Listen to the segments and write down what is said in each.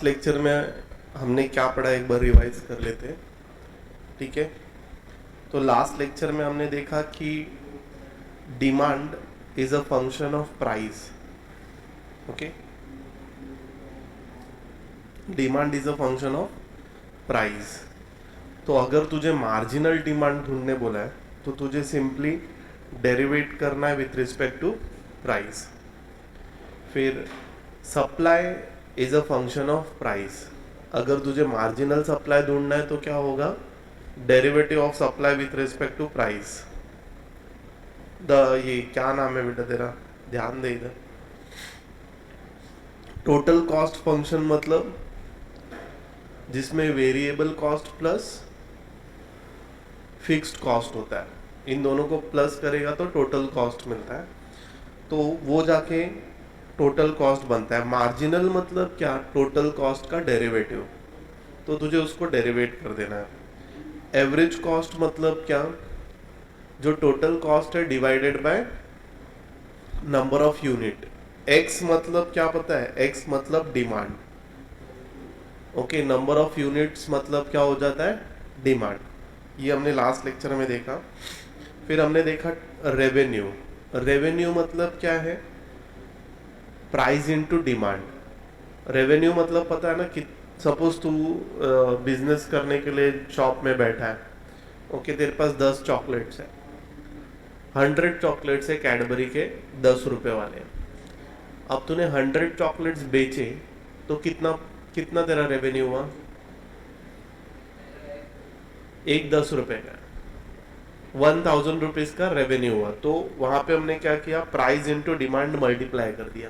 Last lecture में हमने क्या पढ़ा एक बार रिवाइज कर लेते हैं, ठीक है। तो लास्ट लेक्चर में हमने देखा कि demand is a function of price. Okay, demand is a function of price. तो अगर तुझे मार्जिनल डिमांड ढूंढने बोला है तो तुझे सिंपली डेरिवेट करना है विथ रिस्पेक्ट टू प्राइस। फिर supply is a function of price. अगर तुझे मार्जिनल सप्लाई ढूंढना है तो क्या होगा, derivative of supply with respect to price. ये क्या नाम है बेटा तेरा, ध्यान दे इधर। टोटल कॉस्ट फंक्शन मतलब जिसमें variable cost plus fixed cost होता है, इन दोनों को प्लस करेगा तो टोटल कॉस्ट मिलता है। तो वो जाके टोटल कॉस्ट बनता है। मार्जिनल मतलब क्या, टोटल कॉस्ट का डेरिवेटिव, तो तुझे उसको डेरिवेट कर देना है। एवरेज कॉस्ट मतलब क्या, जो टोटल कॉस्ट है divided by number of unit. X मतलब क्या पता है, एक्स मतलब demand. Okay, number of units मतलब क्या हो जाता है, डिमांड। ये हमने लास्ट लेक्चर में देखा। फिर हमने देखा रेवेन्यू। रेवेन्यू मतलब क्या है, प्राइस इनटू डिमांड। रेवेन्यू मतलब पता है ना कि सपोज तू बिजनेस करने के लिए शॉप में बैठा है। ओके, तेरे पास 10 चॉकलेट्स है, 100 चॉकलेट्स है कैडबरी के 10 रुपए वाले। अब तूने 100 चॉकलेट्स बेचे तो कितना कितना तेरा रेवेन्यू हुआ, एक 10 रुपए का 1000 रुपीज का रेवेन्यू हुआ। तो वहां पे हमने क्या किया, प्राइस इंटू डिमांड मल्टीप्लाई कर दिया।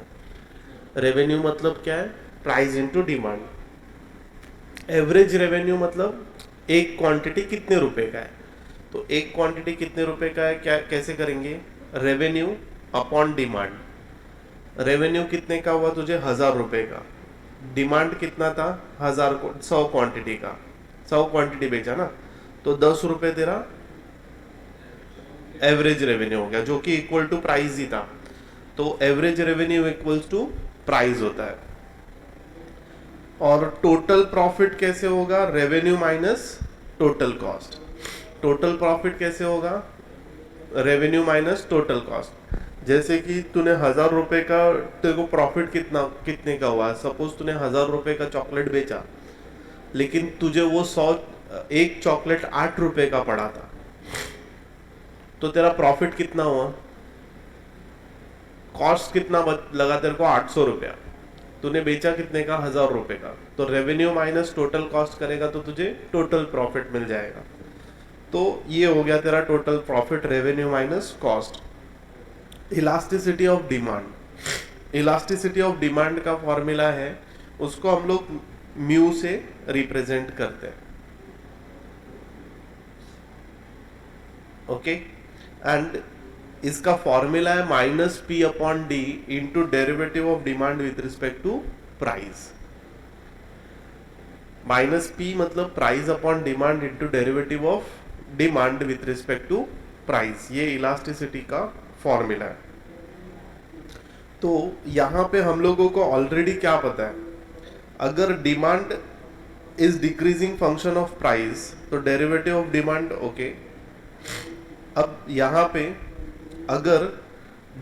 रेवेन्यू मतलब क्या है, price into demand. Average revenue मतलब एक क्वांटिटी कितने रुपए का है, तो एक क्वांटिटी कितने रुपए का है, क्या कैसे करेंगे, रेवेन्यू अपॉन डिमांड। रेवेन्यू कितने का हुआ तुझे, 1000 रुपए का। डिमांड कितना था, 100 क्वांटिटी का, 100 क्वांटिटी बेचा ना, तो 10 रुपए तेरा एवरेज रेवेन्यू हो गया, जो कि इक्वल टू प्राइस ही था। तो average revenue equals to price होता है। और टोटल प्रॉफिट कैसे होगा, revenue minus total cost. Total profit कैसे होगा, रेवेन्यू माइनस टोटल कॉस्ट। जैसे कि तूने 1000 रुपए का, तेरे को प्रॉफिट कितने का हुआ, सपोज तूने 1000 रुपए का चॉकलेट बेचा, लेकिन तुझे वो 100 एक चॉकलेट 8 रुपए का पड़ा था, तो तेरा प्रॉफिट कितना हुआ, कॉस्ट कितना लगा तेरे को, 800 रुपया। तूने बेचा कितने का, 1000 रुपए का। तो रेवेन्यू माइनस टोटल कॉस्ट करेगा तो तुझे टोटल प्रॉफिट मिल जाएगा। तो ये हो गया तेरा total profit, revenue minus cost. Elasticity of demand. Elasticity of demand का फॉर्मूला है, उसको हम लोग म्यू से रिप्रेजेंट करते हैं। ओके, एंड इसका फॉर्मूला है minus P upon D into derivative of demand with respect to price. Minus P मतलब price upon demand into derivative of demand with respect to price. ये इलास्टिसिटी का formula है। तो यहां पे हम लोगों को ऑलरेडी क्या पता है, अगर demand is decreasing function of price तो डेरिवेटिव ऑफ डिमांड। ओके, अब यहां पे अगर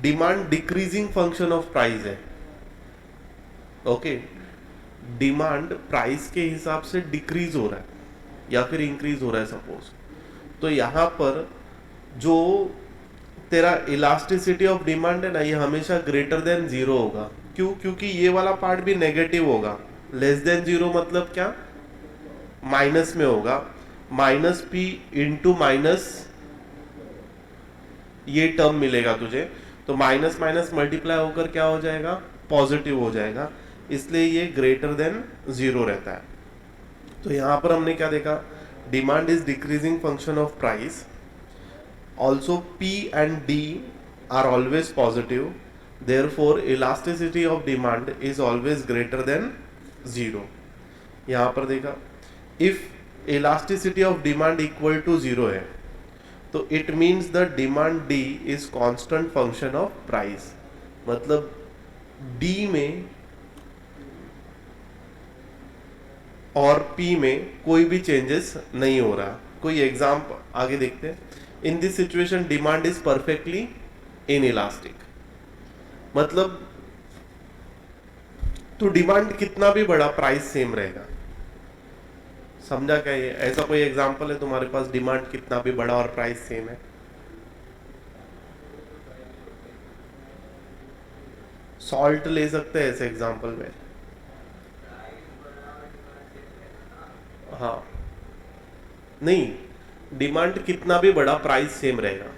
demand decreasing function of price है, ओके, डिमांड प्राइस के हिसाब से डिक्रीज हो रहा है या फिर इंक्रीज हो रहा है सपोज, तो यहां पर जो तेरा इलास्टिसिटी ऑफ डिमांड है ना, ये हमेशा ग्रेटर देन जीरो होगा। क्यों, क्योंकि ये वाला पार्ट भी नेगेटिव होगा। लेस देन जीरो मतलब क्या, माइनस में होगा, माइनस पी इंटू माइनस ये टर्म मिलेगा तुझे, तो माइनस माइनस मल्टीप्लाई होकर क्या हो जाएगा, पॉजिटिव हो जाएगा, इसलिए ये ग्रेटर देन जीरो रहता है। तो यहां पर हमने क्या देखा, demand is decreasing function of price, also P and D are always positive, therefore elasticity of demand is always greater than zero. यहां पर देखा, if elasticity of demand equal to zero है तो it means the demand D is constant function of price. मतलब D में और P में कोई भी चेंजेस नहीं हो रहा। कोई एग्जाम्पल आगे देखते हैं। In this situation demand is perfectly in elastic, मतलब तो डिमांड कितना भी बड़ा प्राइस सेम रहेगा। समझा क्या ये? ऐसा कोई एग्जांपल है तुम्हारे पास डिमांड कितना भी बड़ा और प्राइस सेम है? सॉल्ट ले सकते हैं ऐसे एग्जांपल में। हाँ, नहीं, डिमांड कितना भी बड़ा प्राइस सेम रहेगा।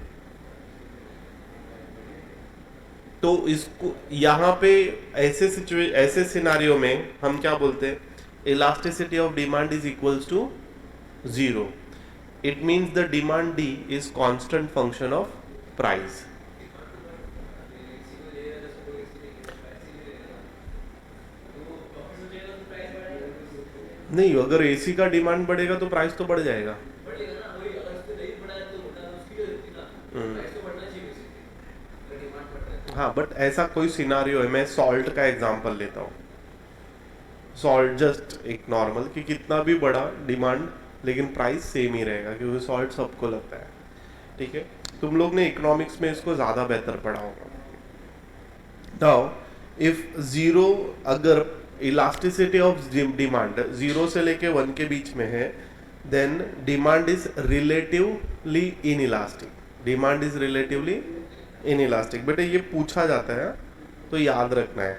तो इसको यहाँ पे ऐसे सिनारियो में हम क्या बोलते हैं? Elasticity of demand is equals to zero. It means the demand D is constant function of price. नहीं, अगर एसी का डिमांड बढ़ेगा तो प्राइस तो बढ़ जाएगा। हाँ, बट ऐसा कोई सिनारियो है, मैं सॉल्ट का एग्जांपल लेता हूँ। सॉल्ट जस्ट एक नॉर्मल कि कितना भी बड़ा डिमांड लेकिन प्राइस सेम ही रहेगा, क्योंकि सॉल्ट सबको लगता है। ठीक है, तुम लोग ने इकोनॉमिक्स में इसको ज़्यादा बेहतर पढ़ा होगा। नाउ इफ जीरो, अगर इलास्टिसिटी ऑफ डिमांड जीरो से लेके 1 के बीच में है, then demand is relatively inelastic. Demand is relatively inelastic. बेटे ये पूछा जाता है तो याद रखना है।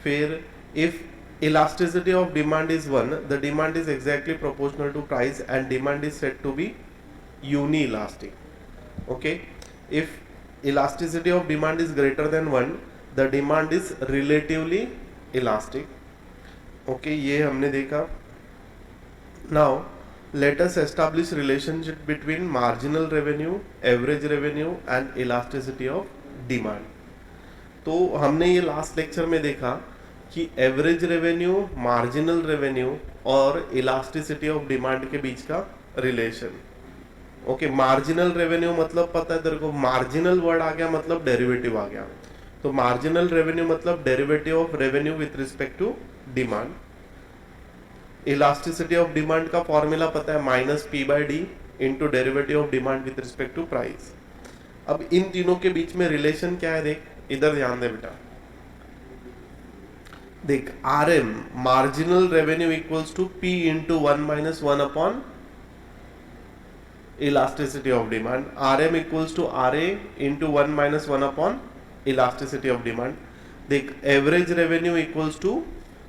फिर if elasticity of demand is 1, the demand is exactly proportional to price and demand is said to be uni-elastic. Okay, if elasticity of demand is greater than 1, the demand is relatively elastic. Okay, ये हमने देखा। Now let us establish relationship between marginal revenue, average revenue and elasticity of demand. तो हमने ये last lecture में देखा कि average revenue, marginal revenue और इलास्टिसिटी ऑफ डिमांड के बीच का रिलेशन। ओके, मार्जिनल रेवेन्यू मतलब पता है तेरे को? मार्जिनल वर्ड आ गया मतलब डेरिवेटिव आ गया। तो मार्जिनल रेवेन्यू मतलब derivative of revenue with respect to demand. Elasticity of demand का फॉर्मूला पता है? -P/D into derivative of demand with respect to price. अब इन तीनों के बीच में रिलेशन क्या है? देख, इधर ध्यान दे बेटा। देख, RM marginal revenue equals to P into 1 - 1 upon elasticity of demand. RM equals to RA into 1 - 1 upon elasticity of demand. देख, average revenue equals to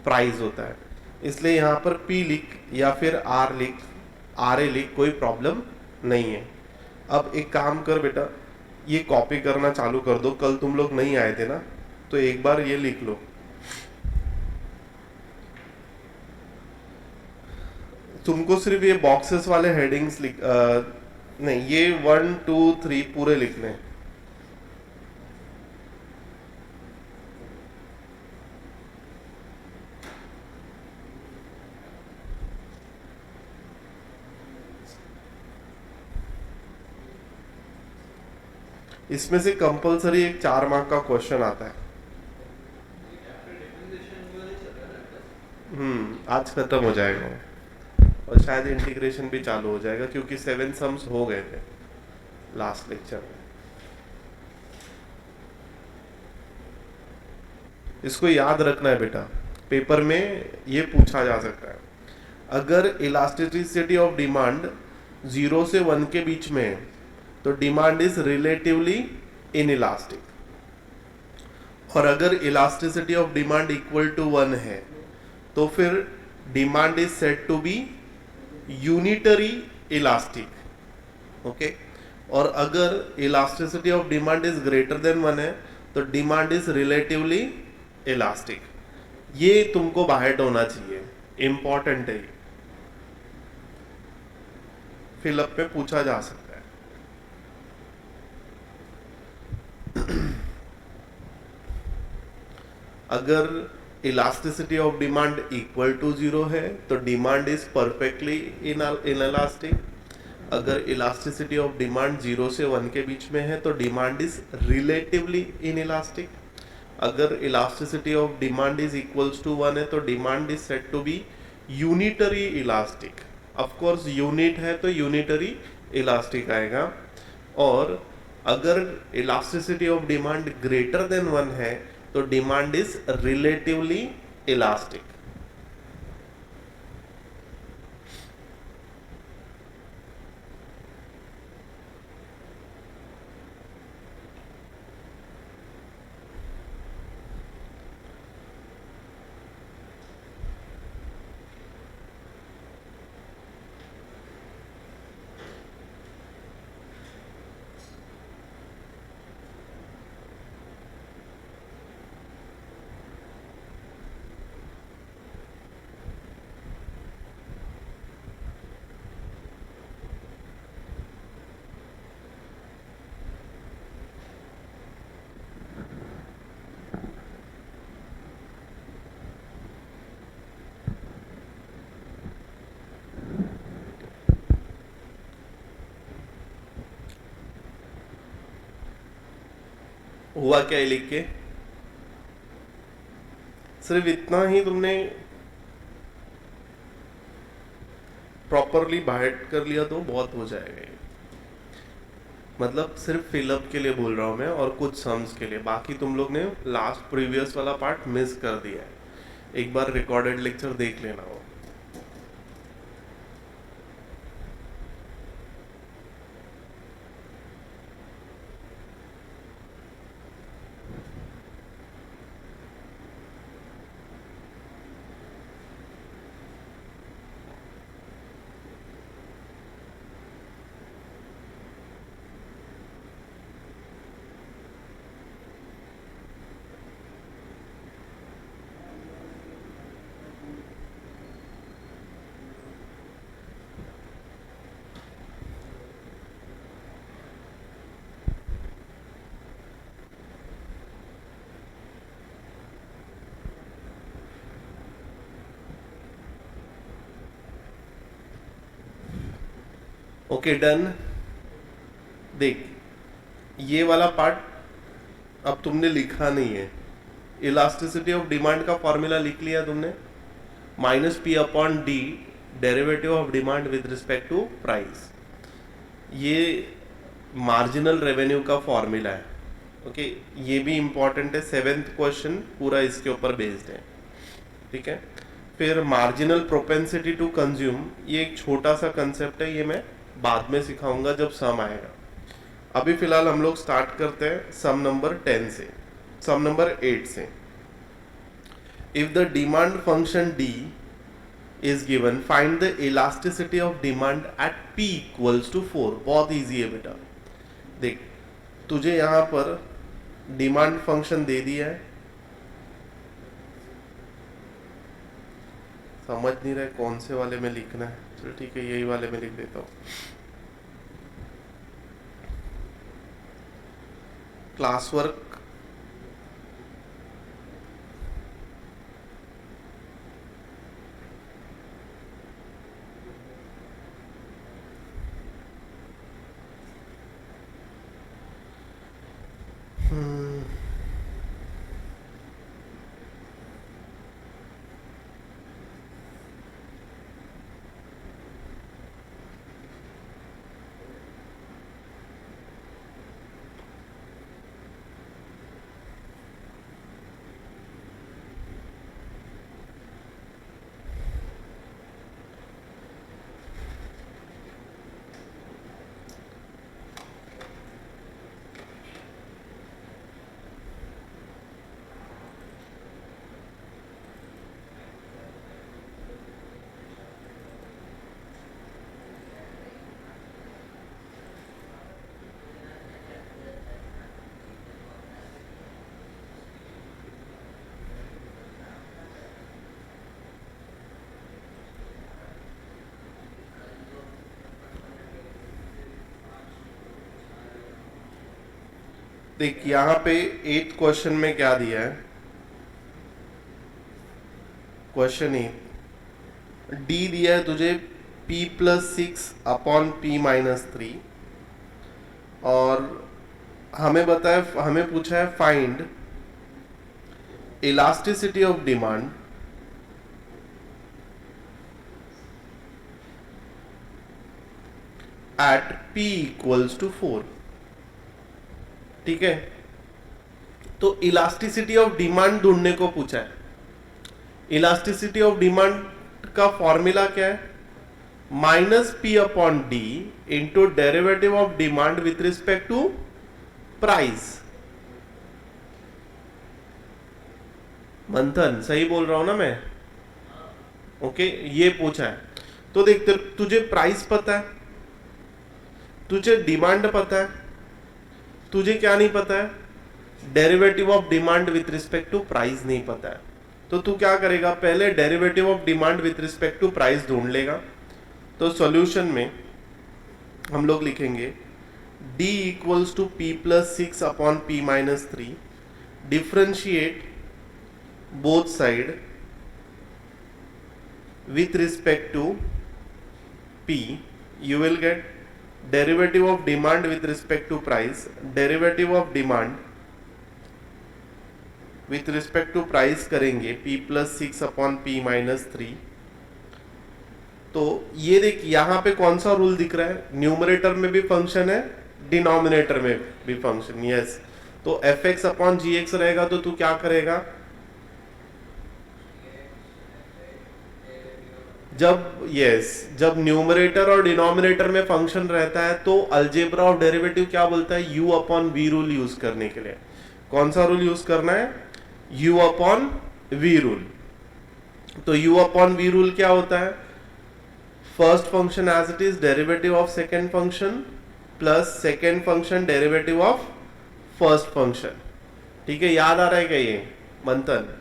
price होता है, इसलिए यहाँ पर P लिख या फिर R लिख, RA लिख, कोई प्रॉब्लम नहीं है। अब एक काम कर बेटा, ये कॉपी करना चालू कर दो। कल तुम लोग नहीं आए थे ना, तो एक बार ये लिख लो। तुमको सिर्फ ये बॉक्सेस वाले हेडिंग्स लिख नहीं, ये 1 2 3 पूरे लिखने। इसमें से कंपलसरी एक 4 मार्क का क्वेश्चन आता है। आज खत्म हो जाएगा और शायद इंटीग्रेशन भी चालू हो जाएगा, क्योंकि 7 सम्स हो गए थे लास्ट लेक्चर में। इसको याद रखना है बेटा, पेपर में ये पूछा जा सकता है। अगर इलास्टिसिटी ऑफ डिमांड 0 से 1 के बीच में है तो demand is relatively inelastic, और अगर elasticity of demand equal to 1 है तो फिर demand is said to be unitary elastic. Okay, और अगर elasticity of demand is greater than 1 है तो डिमांड इज रिलेटिवली इलास्टिक। ये तुमको बाहर होना चाहिए, इंपॉर्टेंट है। फिलअप में पूछा जा सकता है। अगर elasticity of demand equal to 0 है तो डिमांड इज परफेक्टली इनइलास्टिक। अगर इलास्टिसिटी ऑफ डिमांड 0 से 1 के बीच में है तो डिमांड इज रिलेटिवली इनइलास्टिक। अगर elasticity of demand is equals to 1 है तो demand is said to be unitary elastic, of course unit है तो यूनिटरी इलास्टिक आएगा, और अगर elasticity of demand greater than 1 है तो डिमांड इज रिलेटिवली इलास्टिक। हुआ क्या है लिख के? सिर्फ इतना ही तुमने प्रॉपरली बाहर कर लिया तो बहुत हो जाएगा ये। मतलब सिर्फ फिलअप के लिए बोल रहा हूँ मैं, और कुछ सम्स के लिए। बाकी तुम लोग ने लास्ट प्रीवियस वाला पार्ट मिस कर दिया है, एक बार रिकॉर्डेड लेक्चर देख लेना वो। Okay done. देख, ये वाला पार्ट अब तुमने लिखा नहीं है। इलास्टिसिटी ऑफ डिमांड का फॉर्मूला लिख लिया तुमने, minus P upon D derivative of demand with respect to price. ये मार्जिनल रेवेन्यू का फॉर्मूला है। ओके, ये भी इंपॉर्टेंट है, 7th क्वेश्चन पूरा इसके ऊपर बेस्ड है। ठीक है, फिर मार्जिनल प्रोपेंसिटी टू कंज्यूम, ये एक छोटा सा कंसेप्ट है, ये मैं बाद में सिखाऊंगा जब सम आएगा। अभी फिलहाल हम लोग स्टार्ट करते हैं सम नंबर 10 से, सम नंबर 8 से। If the demand function D is given, find the elasticity of demand at P equals to 4। बहुत इजी है बेटा। देख, तुझे यहां पर डिमांड फंक्शन दे दिया है, समझ नहीं रहे कौन से वाले में लिखना है, चलो ठीक है यही वाले में लिख देता हूँ। क्लास वर्क देख, यहाँ पे 8th क्वेश्चन में क्या दिया है, क्वेश्चन 8 डी दिया है तुझे p plus 6 upon p minus 3, और हमें बताया, हमें पूछा है find elasticity of demand at P equals to 4। ठीक है, तो इलास्टिसिटी ऑफ डिमांड ढूंढने को पूछा है। इलास्टिसिटी ऑफ डिमांड का फॉर्मूला क्या है? Minus P upon D into derivative of demand with respect to price. Manthan सही बोल रहा हूं ना मैं? ओके, ये पूछा है। तो देख, तुझे प्राइस पता है, तुझे डिमांड पता है, तुझे क्या नहीं पता है? Derivative of demand with respect to price नहीं पता है। तो तू क्या करेगा? पहले derivative of demand with respect to price ढूंढ लेगा। तो सॉल्यूशन में हम लोग लिखेंगे d equals to p plus 6 upon p minus 3, differentiate both side with respect to P, you will get derivative of demand with respect to price, derivative of demand with respect to price करेंगे P plus 6 upon P minus 3। तो ये देख, यहाँ पे कौन सा rule दिख रहा है? न्यूमरेटर में भी फंक्शन है, डिनोमिनेटर में भी फंक्शन। यस, तो fx अपॉन gx रहेगा, तो तू क्या करेगा? जब न्यूमरेटर और डिनोमिनेटर में फंक्शन रहता है तो अलजेब्रा ऑफ डेरिवेटिव क्या बोलता है? u upon v rule use करने के लिए। कौन सा रूल यूज करना है? u upon v rule. तो u अपॉन v रूल क्या होता है? First function as it is derivative of second function plus second function derivative of first function. ठीक है, याद आ रहा है क्या ये मंथन?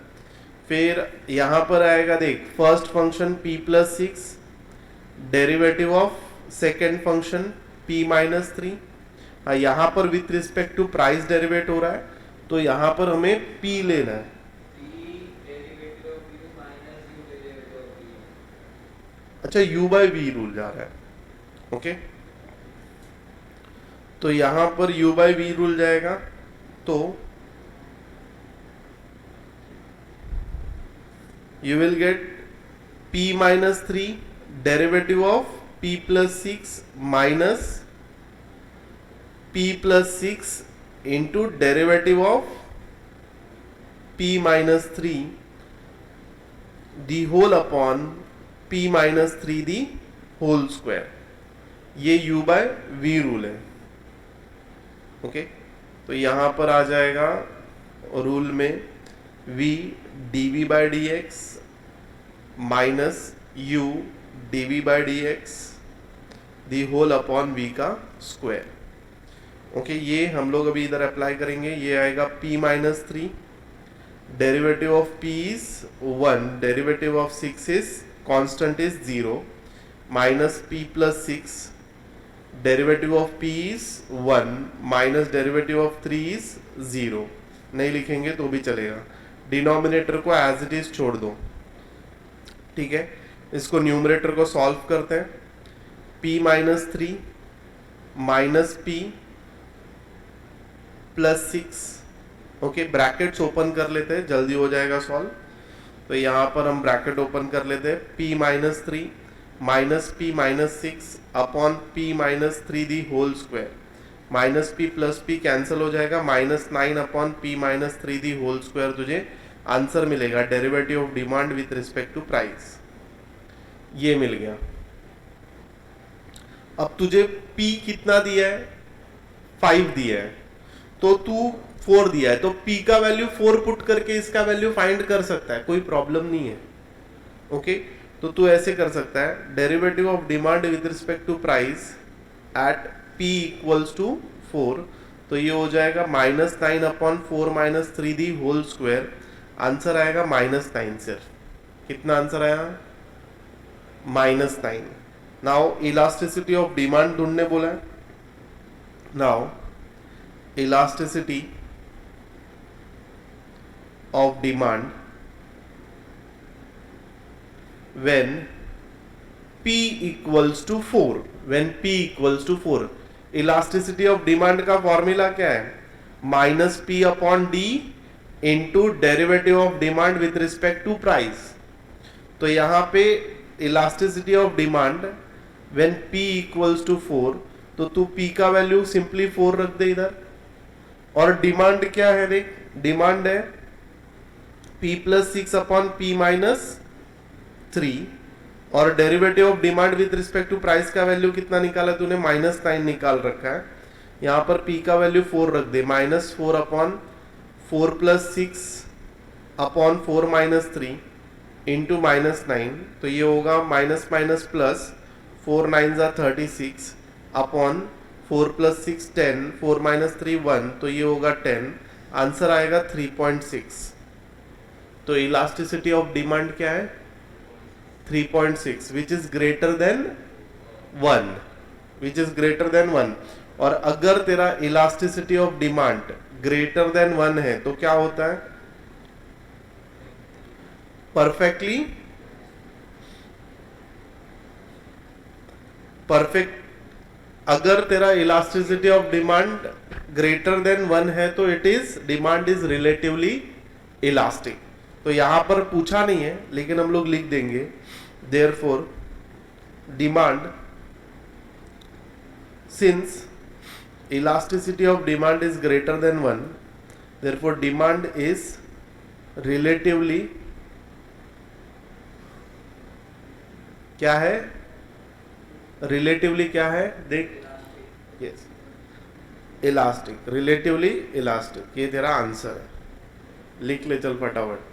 फिर यहां पर आएगा, देख, first function p plus 6, derivative of second function p minus 3। यहां पर with respect to price derivate हो रहा है, तो यहां पर हमें p लेना है। अच्छा, u बाय v रूल जा रहा है। ओके, तो यहां पर u बाय v रूल जाएगा, तो you will get p minus 3 derivative of p plus 6 minus p plus 6 into derivative of p minus 3 the whole upon p minus 3 the whole square। ये u by v rule है। Okay, तो यहां पर आ जाएगा rule में v dv by dx minus u dv by dx the whole upon v का square. Okay, ये हम लोग अभी इधर अप्लाई करेंगे। ये आएगा p minus 3, derivative of p is 1, derivative of 6 is constant is 0, minus p plus 6, derivative of p is 1 minus derivative of 3 is 0। नहीं लिखेंगे तो भी चलेगा, डिनोमिनेटर को एज इट इज छोड़ दो। ठीक है, इसको न्यूमरेटर को सॉल्व करते हैं। p minus 3 minus p plus 6। Okay, brackets open कर लेते हैं, जल्दी हो जाएगा सॉल्व। तो यहाँ पर हम ब्रैकेट ओपन कर लेते हैं। p minus 3 minus p minus 6 upon p minus 3 the whole square, minus p plus p cancel हो जाएगा, minus 9 upon p minus 3 the whole square. तुझे आंसर मिलेगा derivative of demand with respect to price. ये मिल गया। अब तुझे p कितना दिया है? 5 दिया है, तो तू 4 दिया है, तो p का वैल्यू 4 पुट करके इसका वैल्यू फाइंड कर सकता है, कोई प्रॉब्लम नहीं है। ओके, तो तू ऐसे कर सकता है, derivative of demand with respect to price at p equals to 4। तो ये हो जाएगा minus 9 upon 4 minus 3 the whole square. Answer आएगा माइनस 9। सिर्फ कितना आंसर आया? Minus 9। Now elasticity of demand ढूंढने बोला है। Now elasticity of demand when p equals to 4, when p equals to 4, elasticity of demand का फॉर्मूला क्या है? Minus p upon d into derivative of demand with respect to price. तो यहाँ पे elasticity of demand when p equals to 4, तो तू P का value simply 4 रख दे इधर। और डिमांड क्या है देख, डिमांड है p plus 6 upon p minus 3, और derivative of demand with respect to price का वैल्यू कितना निकाला तूने, -9 निकाल रखा है। यहाँ पर पी का वैल्यू 4 रख दे, -4 upon 4 plus 6 upon 4 minus 3 into -9, तो ये होगा माइनस माइनस प्लस, 4 9 जा 36 अपॉन 4 प्लस 6 10, 4 माइनस 3 1, तो ये होगा 10। आंसर आएगा 3.6। तो इलास्टिसिटी ऑफ डिमांड क्या है, 3.6, which is greater than 1, which is greater than 1। और अगर तेरा elasticity of demand greater than 1 है तो क्या होता है, परफेक्टली परफेक्ट, अगर तेरा elasticity of demand greater than 1 है तो it is, demand is relatively elastic. तो यहां पर पूछा नहीं है लेकिन हम लोग लिख देंगे, therefore demand, since elasticity of demand is greater than 1, therefore demand is relatively, क्या है, रिलेटिवली क्या है देख, यस इलास्टिक, रिलेटिवली इलास्टिक, ये तेरा आंसर है। लिख ले चल फटाफट।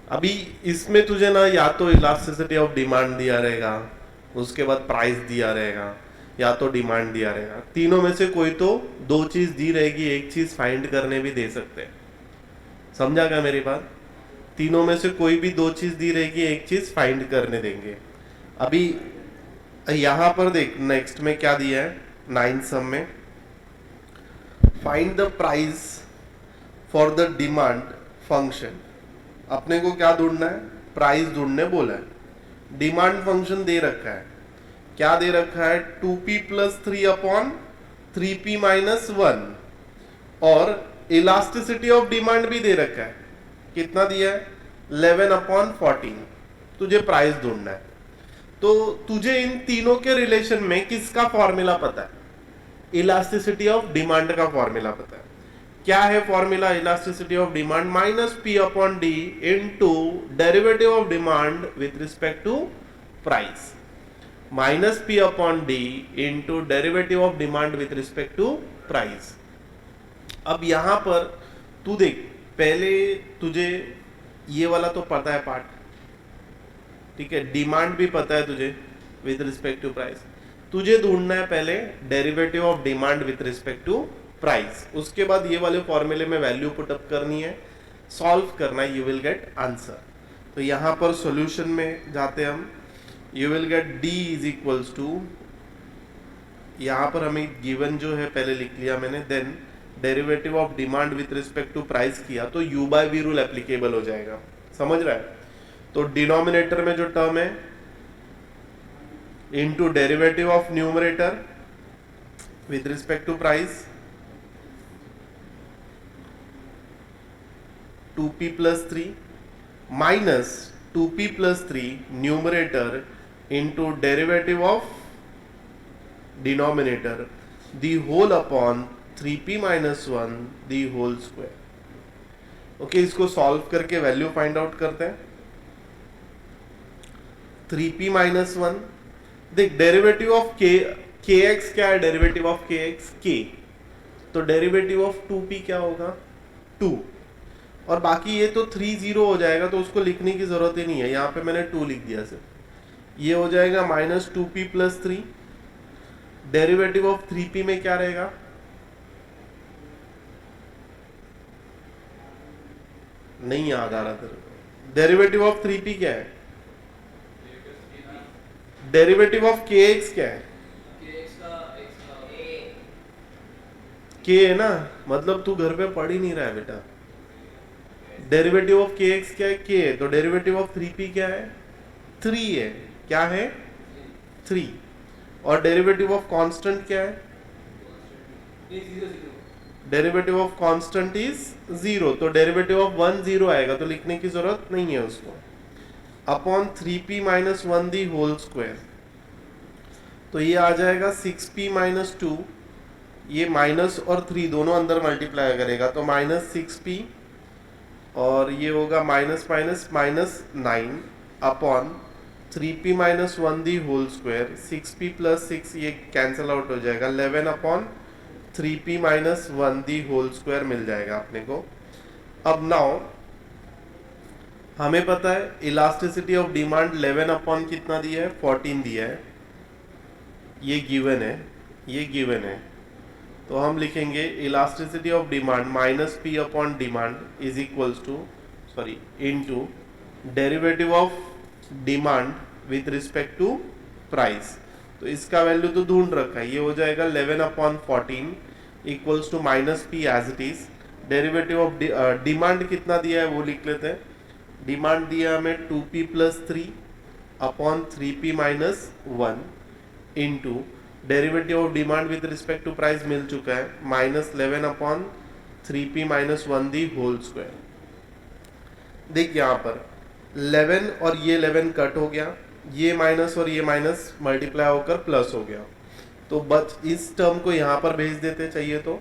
अभी इसमें तुझे ना या तो इलास्टिसिटी ऑफ डिमांड दिया रहेगा, उसके बाद प्राइस दिया रहेगा, या तो डिमांड दिया रहेगा। तीनों में से कोई तो दो चीज दी रहेगी, एक चीज फाइंड करने भी दे सकते हैं। समझा क्या मेरी बात? तीनों में से कोई भी दो चीज दी रहेगी, एक चीज फाइंड करने देंगे। अभी यहां पर देख नेक्स्ट में क्या दिया है, 9 सम में find the price for the demand function. अपने को क्या ढूंढना है? प्राइस ढूंढने बोला है। डिमांड फंक्शन दे रखा है, क्या दे रखा है? 2p plus 3 upon 3p minus 1, और इलास्टिसिटी ऑफ डिमांड भी दे रखा है। कितना दिया है? 11 अपॉन 14। तुझे प्राइस ढूंढना है, तो तुझे इन तीनों के रिलेशन में किसका फॉर्मूला पता है? इलास्टिसिटी ऑफ डिमांड का फॉर्मूला पता है। क्या है formula elasticity of demand? Minus P upon d into derivative of demand with respect to price. Minus P upon D into derivative of demand with respect to price. अब यहां पर तू देख, पहले तुझे ये वाला तो पता है पार्ट, ठीक है, डिमांड भी पता है तुझे विथ रिस्पेक्ट टू प्राइस। तुझे ढूंढना है पहले derivative of demand with respect to price, उसके बाद ये वाले फॉर्मूले में वैल्यू पुटअप करनी है, सॉल्व करना है, यू विल गेट आंसर। तो यहां पर सॉल्यूशन में जाते हम, you will get d is equals to, यहां पर हमें गिवन जो है पहले लिख लिया मैंने, then derivative of demand with respect to price किया तो u by v rule applicable हो जाएगा। समझ रहा है? तो डिनोमिनेटर में जो टर्म है into derivative of numerator with respect to price, 2p plus 3 minus 2p plus 3 numerator into derivative of denominator the whole upon 3p minus 1 the whole square. Okay, इसको सॉल्व करके वैल्यू फाइंड आउट करते हैं। 3p minus 1, देख derivative of के x क्या है? Derivative of के x k, तो डेरिवेटिव ऑफ 2p क्या होगा? 2, और बाकी ये तो 3 0 हो जाएगा, तो उसको लिखने की जरूरत ही नहीं है, यहाँ पे मैंने 2 लिख दिया सिर्फ। ये हो जाएगा minus 2p plus 3, derivative of 3p में क्या रहेगा? नहीं याद आ रहा तेरे को, डेरिवेटिव ऑफ 3p क्या है? डेरिवेटिव ऑफ kx क्या है? k है ना, मतलब तू घर पे पढ़ ही नहीं रहा है बेटा। डेरिवेटिव ऑफ kx क्या है? k है, तो डेरिवेटिव ऑफ 3p क्या है? 3 है। क्या है? 3। और डेरिवेटिव ऑफ कांस्टेंट क्या है? डेरिवेटिव ऑफ कांस्टेंट इज 0, तो डेरिवेटिव ऑफ 1 0 आएगा, तो लिखने की जरूरत नहीं है उसको। Upon 3p minus 1 the whole square, तो ये आ जाएगा 6p माइनस 2, ये माइनस और 3 दोनों अंदर मल्टीप्लाई करेगा तो माइनस 6p, और ये होगा minus minus minus 9 upon 3p minus 1 the whole square. 6p plus 6 ये कैंसिल आउट हो जाएगा, 11 upon 3p minus 1 the whole square मिल जाएगा अपने को। अब नाउ हमें पता है इलास्टिसिटी ऑफ डिमांड 11 अपॉन कितना दिया है? 14 दिया है, ये गिवन है, ये गिवन है, तो हम लिखेंगे elasticity of demand minus P upon demand is equals to, sorry, into derivative of demand with respect to price. तो इसका वैल्यू तो ढूंढ रखा है, ये हो जाएगा 11 upon 14 equals to minus p as it is. Derivative of demand कितना दिया है वो लिख लेते हैं। डिमांड दिया हमें 2p plus 3 upon 3p minus 1 into derivative of demand with respect to price मिल चुका है, minus 11 upon 3p minus 1 the whole square. देख यहाँ पर 11 और ये 11 कट हो गया, ये माइनस और ये माइनस मल्टीप्लाई होकर प्लस हो गया, तो बस इस टर्म को यहाँ पर भेज देते चाहिए तो,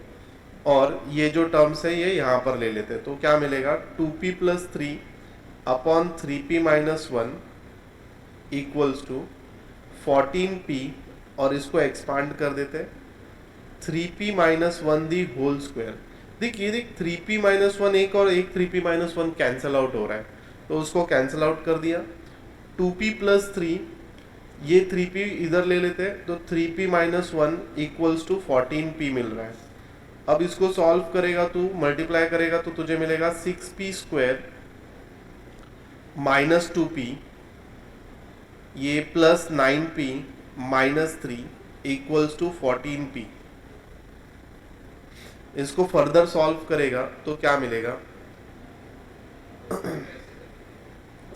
और ये जो टर्म्स है ये यहाँ पर ले लेते, तो क्या मिलेगा? 2p plus 3 upon 3p minus 1 equals to 14p, और इसको एक्सपांड कर देते 3p minus 1 the whole square. देखिए देख 3p माइनस 1 एक और एक 3p माइनस 1 कैंसल आउट हो रहा है, तो उसको कैंसिल आउट कर दिया। 2p प्लस 3, ये 3p इधर ले लेते हैं, तो 3p minus 1 equals to 14p मिल रहा है। अब इसको सॉल्व करेगा, तू मल्टीप्लाई करेगा तो तुझे मिलेगा 6p स्क्वायर माइनस 2p, ये plus 9p minus 3 equals to 14p। इसको फर्दर सॉल्व करेगा तो क्या मिलेगा,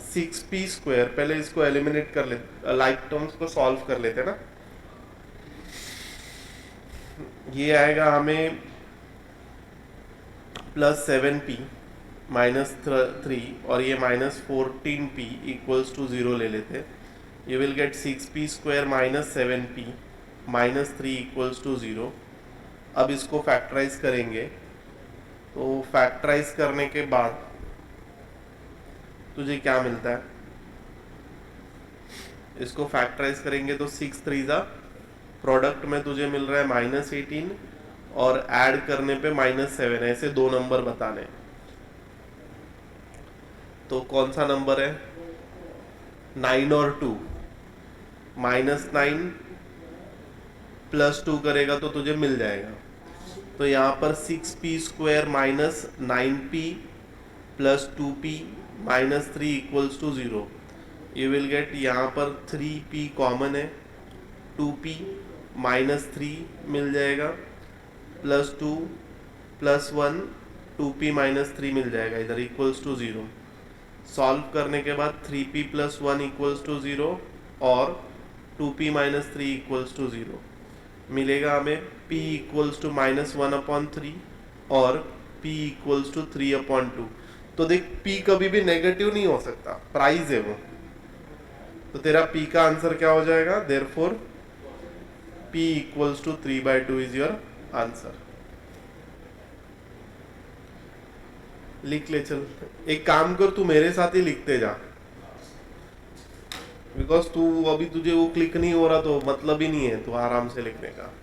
6p स्क्वायर, पहले इसको एलिमिनेट कर ले, लाइक टर्म्स को सॉल्व कर लेते ना। ये आएगा हमें प्लस 7p माइनस 3, और ये माइनस 14p इक्वल्स टू 0 ले लेते। You will get 6p square minus 7p minus 3 equals to 0। अब इसको फैक्टराइज करेंगे, तो फैक्टराइज करने के बाद तुझे क्या मिलता है, इसको फैक्टराइज करेंगे तो 6 3 जा, प्रोडक्ट में तुझे मिल रहा है माइनस 18, और ऐड करने पे माइनस 7, ऐसे दो नंबर बताने। तो कौन सा नंबर है, 9 और 2, माइनस 9 प्लस 2 करेगा तो तुझे मिल जाएगा। तो यहाँ पर 6p square minus 9p plus 2p minus 3 equals to 0। You will get, यहाँ पर 3p कॉमन है, 2p माइनस 3 मिल जाएगा, प्लस 2 प्लस 1 2p माइनस 3 मिल जाएगा इधर, इक्वल्स टू 0। सॉल्व करने के बाद 3p प्लस 1 इक्वल्स टू 0 और 2p माइनस 3 इक्वल्स टू 0 मिलेगा हमें। p इक्वल्स टू माइनस 1/3 और p इक्वल्स टू 3/2। तो देख, p कभी भी नेगेटिव नहीं हो सकता, प्राइस है वो। तो तेरा p का आंसर क्या हो जाएगा, therefore p equals to 3/2 is your answer. लिख ले चल, एक काम कर, तू मेरे साथ ही लिखते जा, बिकॉज तू अभी तुझे वो क्लिक नहीं हो रहा तो मतलब ही नहीं है, तू आराम से लिखने का।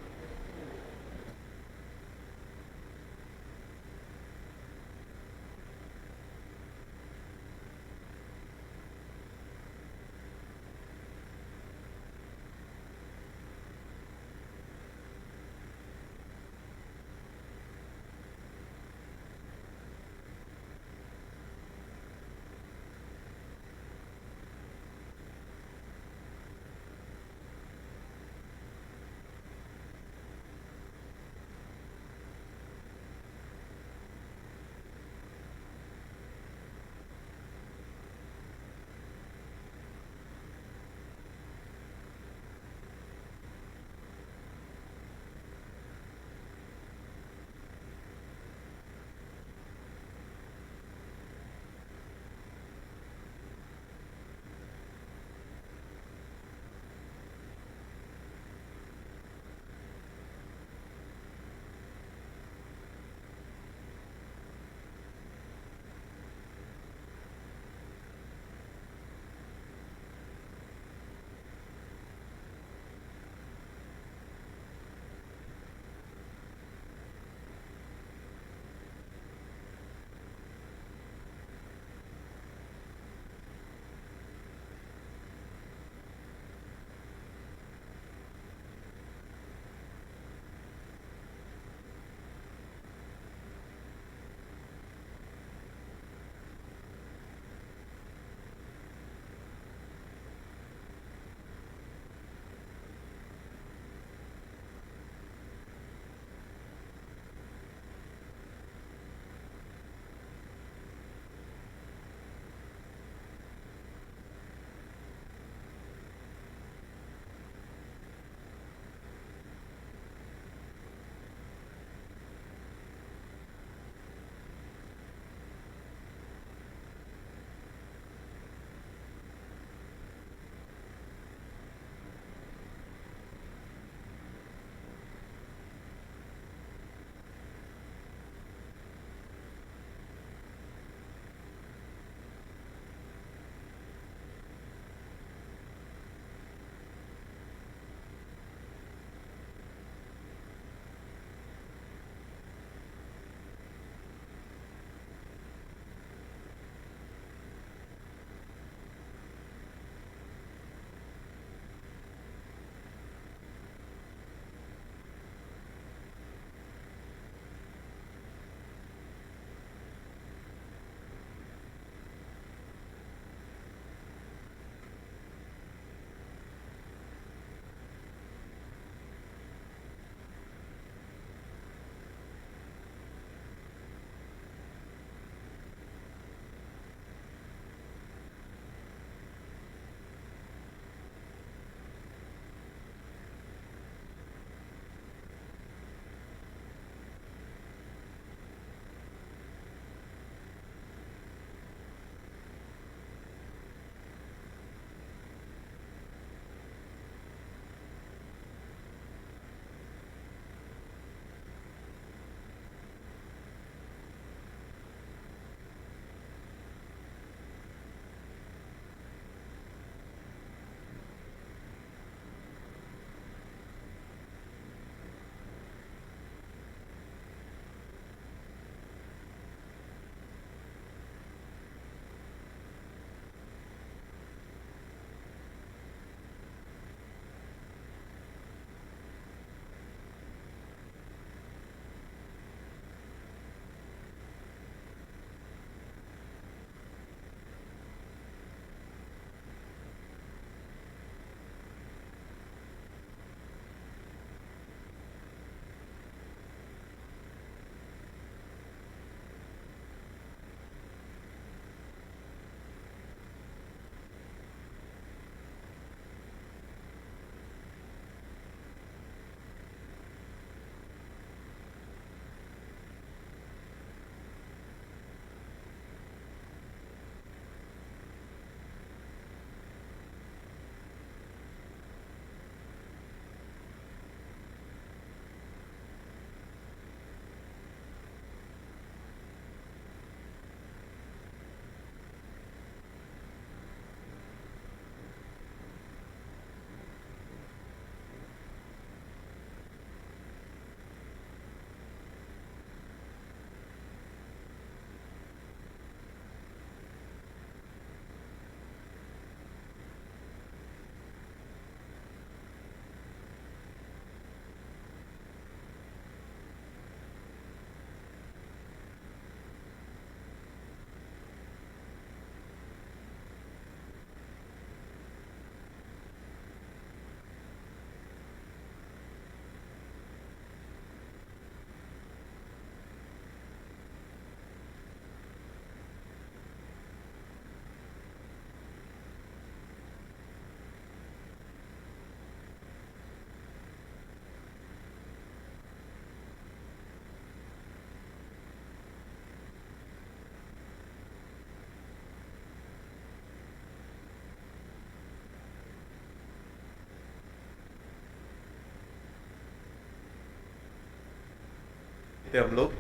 देखते हैं हम लोग।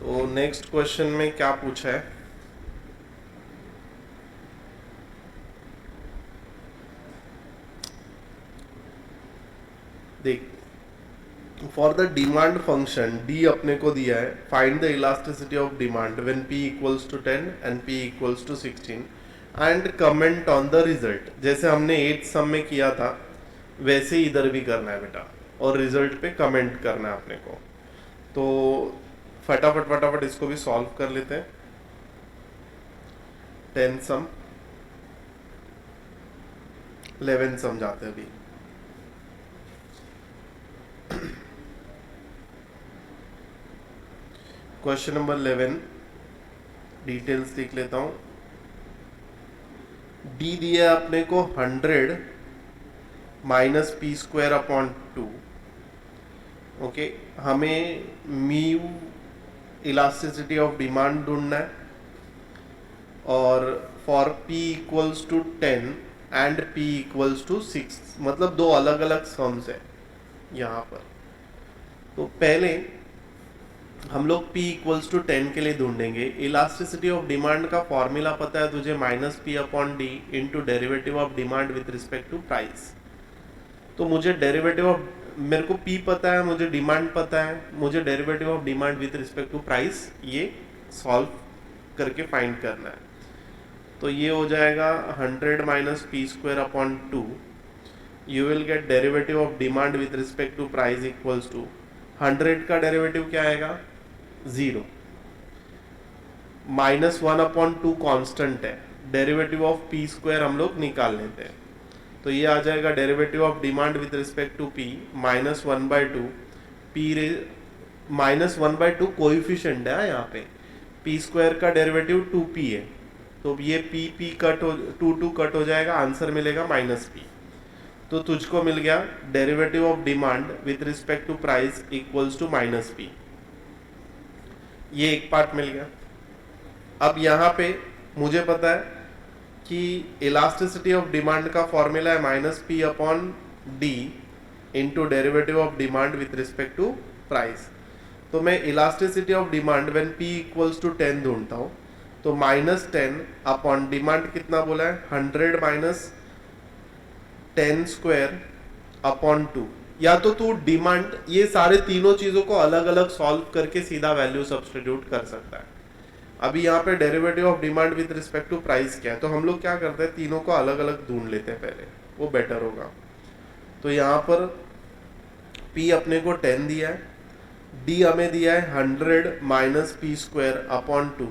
तो नेक्स्ट क्वेश्चन में क्या पूछा है, देख, for the demand function d अपने को दिया है, find the elasticity of demand when p equals to 10 and p equals to 16 and comment on the result. जैसे हमने 8th सम में किया था वैसे ही इधर भी करना है बेटा, और रिजल्ट पे कमेंट करना है अपने को। तो फटाफट फटाफट इसको भी सॉल्व कर लेते हैं। 10 सम 11 सम जाते हैं अभी। क्वेश्चन नंबर 11 डिटेल्स लिख लेता हूं। डी दिया है अपने को 100 minus p square upon 2। Okay, हमें म्यू इलास्टिसिटी ऑफ डिमांड ढूंढना है, और for p equals to 10 and p equals to 6, मतलब दो अलग अलग सम्स है यहाँ पर। तो पहले हम लोग p इक्वल्स टू 10 के लिए ढूंढेंगे। इलास्टिसिटी ऑफ डिमांड का फॉर्मूला पता है तुझे, minus P upon D into derivative of demand with respect to price. तो मुझे डेरिवेटिव ऑफ, मेरे को p पता है, मुझे डिमांड पता है, मुझे derivative of demand with respect to price ये सॉल्व करके फाइंड करना है। तो ये हो जाएगा 100 minus p square upon 2, you will get derivative of demand with respect to price equals to 100 का डेरिवेटिव क्या आएगा 0, माइनस 1 अपॉन 2 कॉन्स्टेंट है, डेरिवेटिव ऑफ पी स्क्वायर हम लोग निकाल लेते हैं। तो ये आ जाएगा derivative of demand with respect to P minus 1/2, P minus 1/2 coefficient है यहाँ पे, पी स्क्वायर का डेरिवेटिव 2p है, तो ये p कट हो 2 कट हो जाएगा, आंसर मिलेगा माइनस p। तो तुझको मिल गया derivative of demand with respect to price equals to minus p। ये एक पार्ट मिल गया। अब यहाँ पे मुझे पता है कि इलास्टिसिटी ऑफ डिमांड का फॉर्मूला है minus P upon D into derivative of demand with respect to price. तो मैं elasticity of demand when p equals to 10 ढूंढता हूँ, तो माइनस 10 अपॉन डिमांड कितना बोला है 100 माइनस 10 स्क्वायर अपॉन 2, या तो तू डिमांड, ये सारे तीनों चीजों को अलग अलग सॉल्व करके सीधा वैल्यू सब्स्टिट्यूट कर सकता है। अभी यहाँ पे derivative of demand with respect to price क्या है, तो हम लोग क्या करते हैं तीनों को अलग अलग ढूंढ लेते हैं पहले, वो बेटर होगा। तो यहाँ पर p अपने को 10 दिया है, d हमें दिया है 100 माइनस पी स्क्वायर अपॉन 2,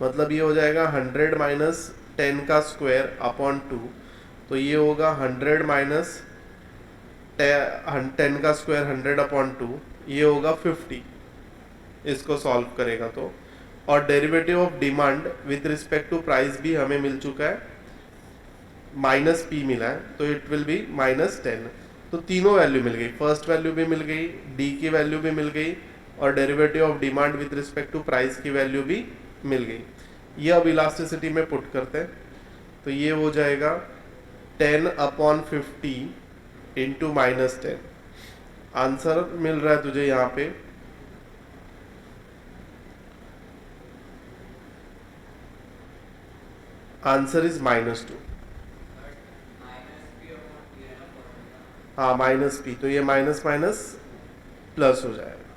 मतलब ये हो जाएगा 100 माइनस 10 का स्क्वायर अपॉन 2, तो ये होगा 100 माइनस 10 का स्क्वायर 100 अपॉन 2, ये होगा 50। इसको सॉल्व करेगा तो, और derivative of demand with respect to price भी हमें मिल चुका है, माइनस p मिला है, तो इट विल बी माइनस 10। तो तीनों वैल्यू मिल गई, फर्स्ट वैल्यू भी मिल गई, d की वैल्यू भी मिल गई, और derivative of demand with respect to price की वैल्यू भी मिल गई। ये अब इलास्टिसिटी में पुट करते हैं, तो ये हो जाएगा 10 अपॉन 50 इंटू माइनस 10। आंसर मिल रहा है तुझे यहाँ पे आंसर इज -2। हाँ माइनस p, तो ये माइनस माइनस प्लस हो जाएगा,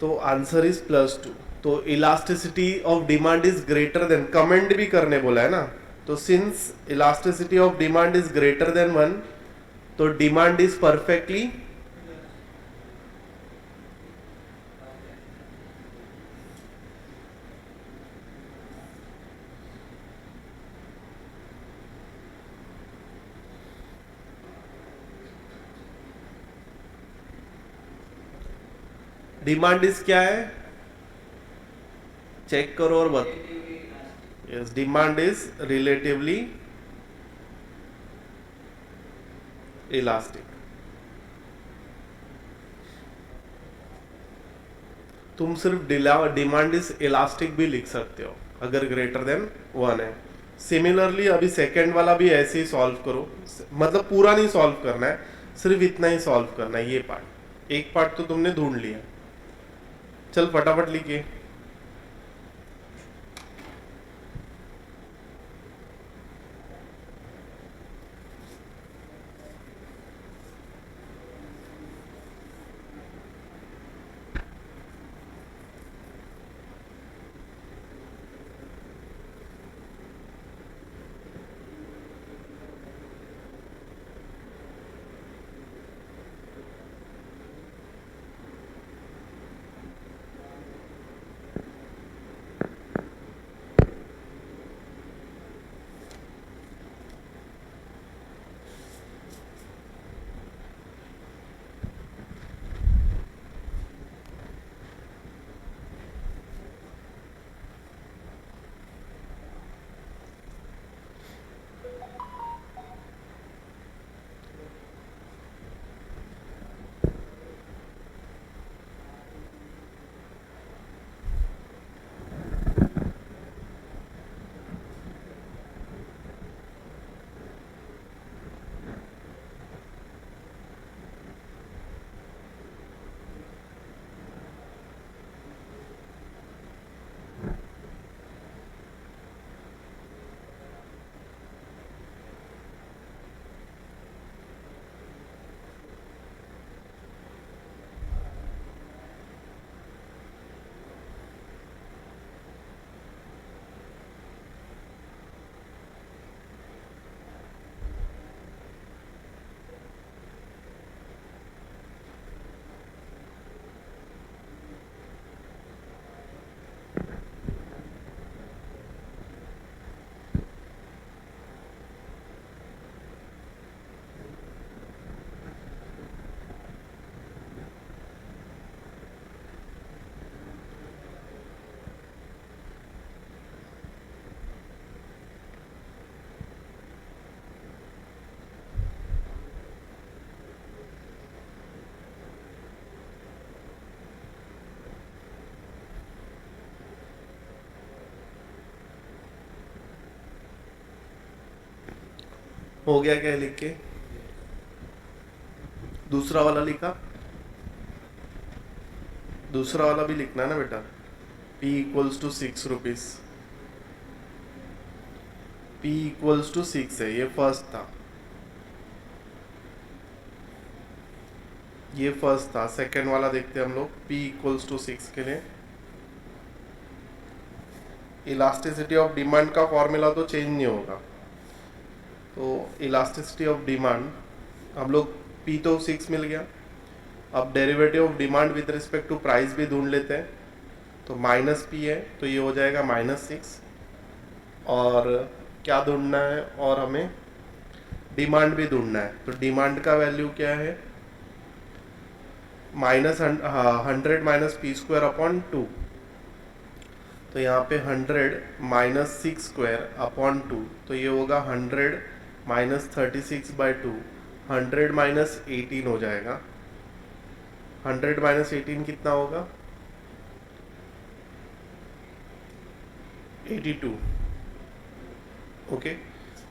तो आंसर इज +2। तो elasticity of demand is greater then, comment भी करने बोला है ना, तो since elasticity of demand is greater than 1, तो demand is perfectly demand is क्या है, चेक करो और बताओ। Yes, demand is relatively elastic. तुम सिर्फ डिमांड इज इलास्टिक भी लिख सकते हो अगर ग्रेटर देन 1 है। सिमिलरली अभी सेकेंड वाला भी ऐसे ही सॉल्व करो, मतलब पूरा नहीं सॉल्व करना है, सिर्फ इतना ही सॉल्व करना है, ये पार्ट। एक पार्ट तो तुमने ढूंढ लिया। चल फटाफट लिखिए। हो गया क्या लिख के? दूसरा वाला लिखा? दूसरा वाला भी लिखना है ना बेटा। P equals to 6 rupees. P equals to 6 है, ये फर्स्ट था, ये फर्स्ट था। सेकेंड वाला देखते हैं हम लोग। P इक्वल्स टू 6 के लिए इलास्टिसिटी ऑफ डिमांड का फॉर्मूला तो चेंज नहीं होगा। तो इलास्टिसिटी ऑफ डिमांड हम लोग, P तो 6 मिल गया। अब derivative of demand with respect to price भी ढूंढ लेते हैं। तो -P है, तो ये हो जाएगा -6। और क्या ढूंढना है, और हमें डिमांड भी ढूंढना है। तो डिमांड का वैल्यू क्या है? -100 माइनस P² अपॉन 2। तो यहाँ पे 100 माइनस 6² अपॉन 2, तो ये होगा 100 माइनस 36/2। 100 माइनस 18 हो जाएगा। 100 माइनस 18 कितना होगा? 82। ओके,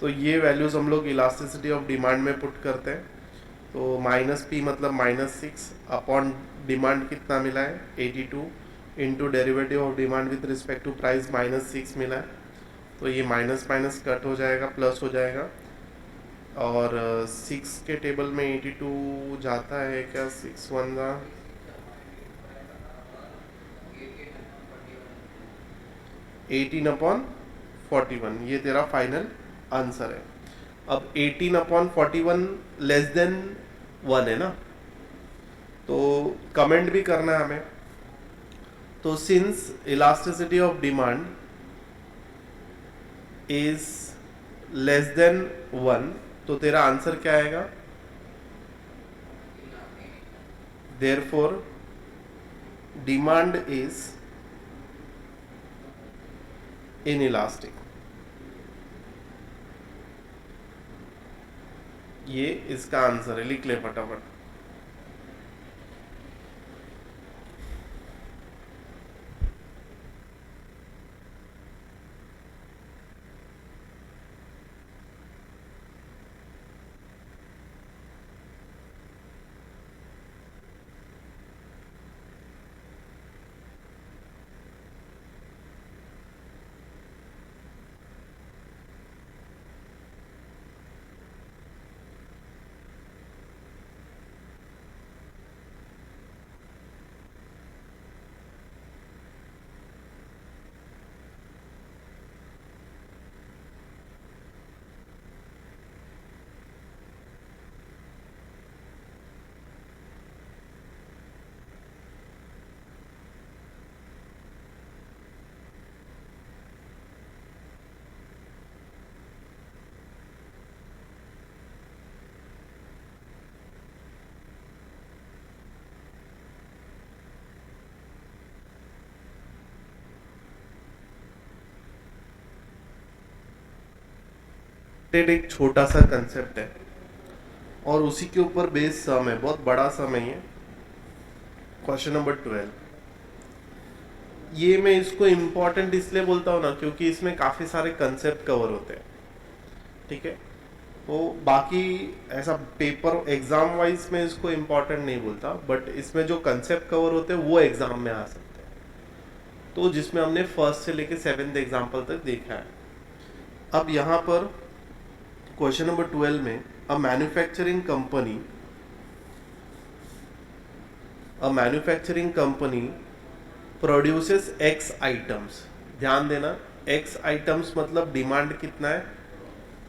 तो ये वैल्यूज हम लोग इलास्टिसिटी ऑफ डिमांड में पुट करते हैं। तो -P मतलब -6 अपॉन डिमांड कितना मिला है? 82 into derivative of demand with respect to price -6 मिला है। तो ये माइनस माइनस कट हो जाएगा, प्लस हो जाएगा। और 6 के टेबल में 82 जाता है क्या? 6 1 जा 18/41, ये तेरा फाइनल आंसर है। अब 18/41 लेस देन 1 है ना, तो कमेंट भी करना है हमें। तो since elasticity of demand is less than 1, तो तेरा आंसर क्या आएगा? Therefore demand is inelastic. ये इसका आंसर है, लिख ले फटाफट। एक छोटा सा कंसेप्ट है और उसी के ऊपर बेस सम है, बहुत बड़ा सम है ये। क्वेश्चन नंबर 12, ये मैं इसको इम्पोर्टेंट इसलिए बोलता हूँ ना क्योंकि इसमें काफ़ी सारे कंसेप्ट कवर होते हैं, ठीक है। तो बाकी ऐसा पेपर एग्जाम वाइज में इसको इम्पोर्टेंट नहीं बोलता, बट इसमें जो कंसेप्ट कवर होते हैं वो एग्जाम में आ सकते हैं। तो जिसमें हमने फर्स्ट से लेके 7th एग्जाम्पल तक देखा है। अब यहाँ पर क्वेश्चन नंबर 12 में a manufacturing company produces x items. ध्यान देना, एक्स आइटम्स मतलब डिमांड कितना है,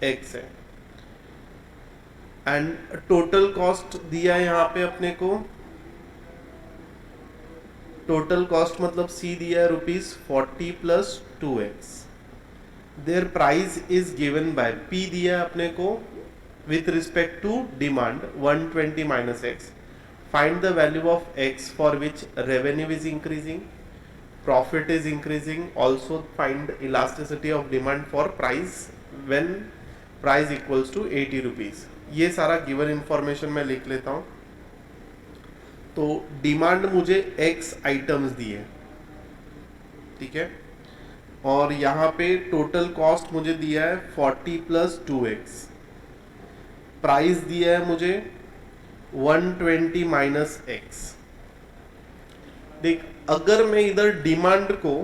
एक्स है। एंड टोटल कॉस्ट दिया है यहाँ पे अपने को, टोटल कॉस्ट मतलब सी दिया है ₹40 + 2x। There price is given by p दिया है अपने को with respect to demand 120 - x। Find the value of x for which revenue is increasing, profit is increasing. Also find elasticity of demand for price when price equals to ₹80। ये सारा given information मैं लिख लेता हूं। तो demand मुझे x items दिए, ठीक है, और यहाँ पे टोटल कॉस्ट मुझे दिया है 40 + 2x। प्राइस दिया है मुझे 120 - x। देख, अगर मैं इधर डिमांड को,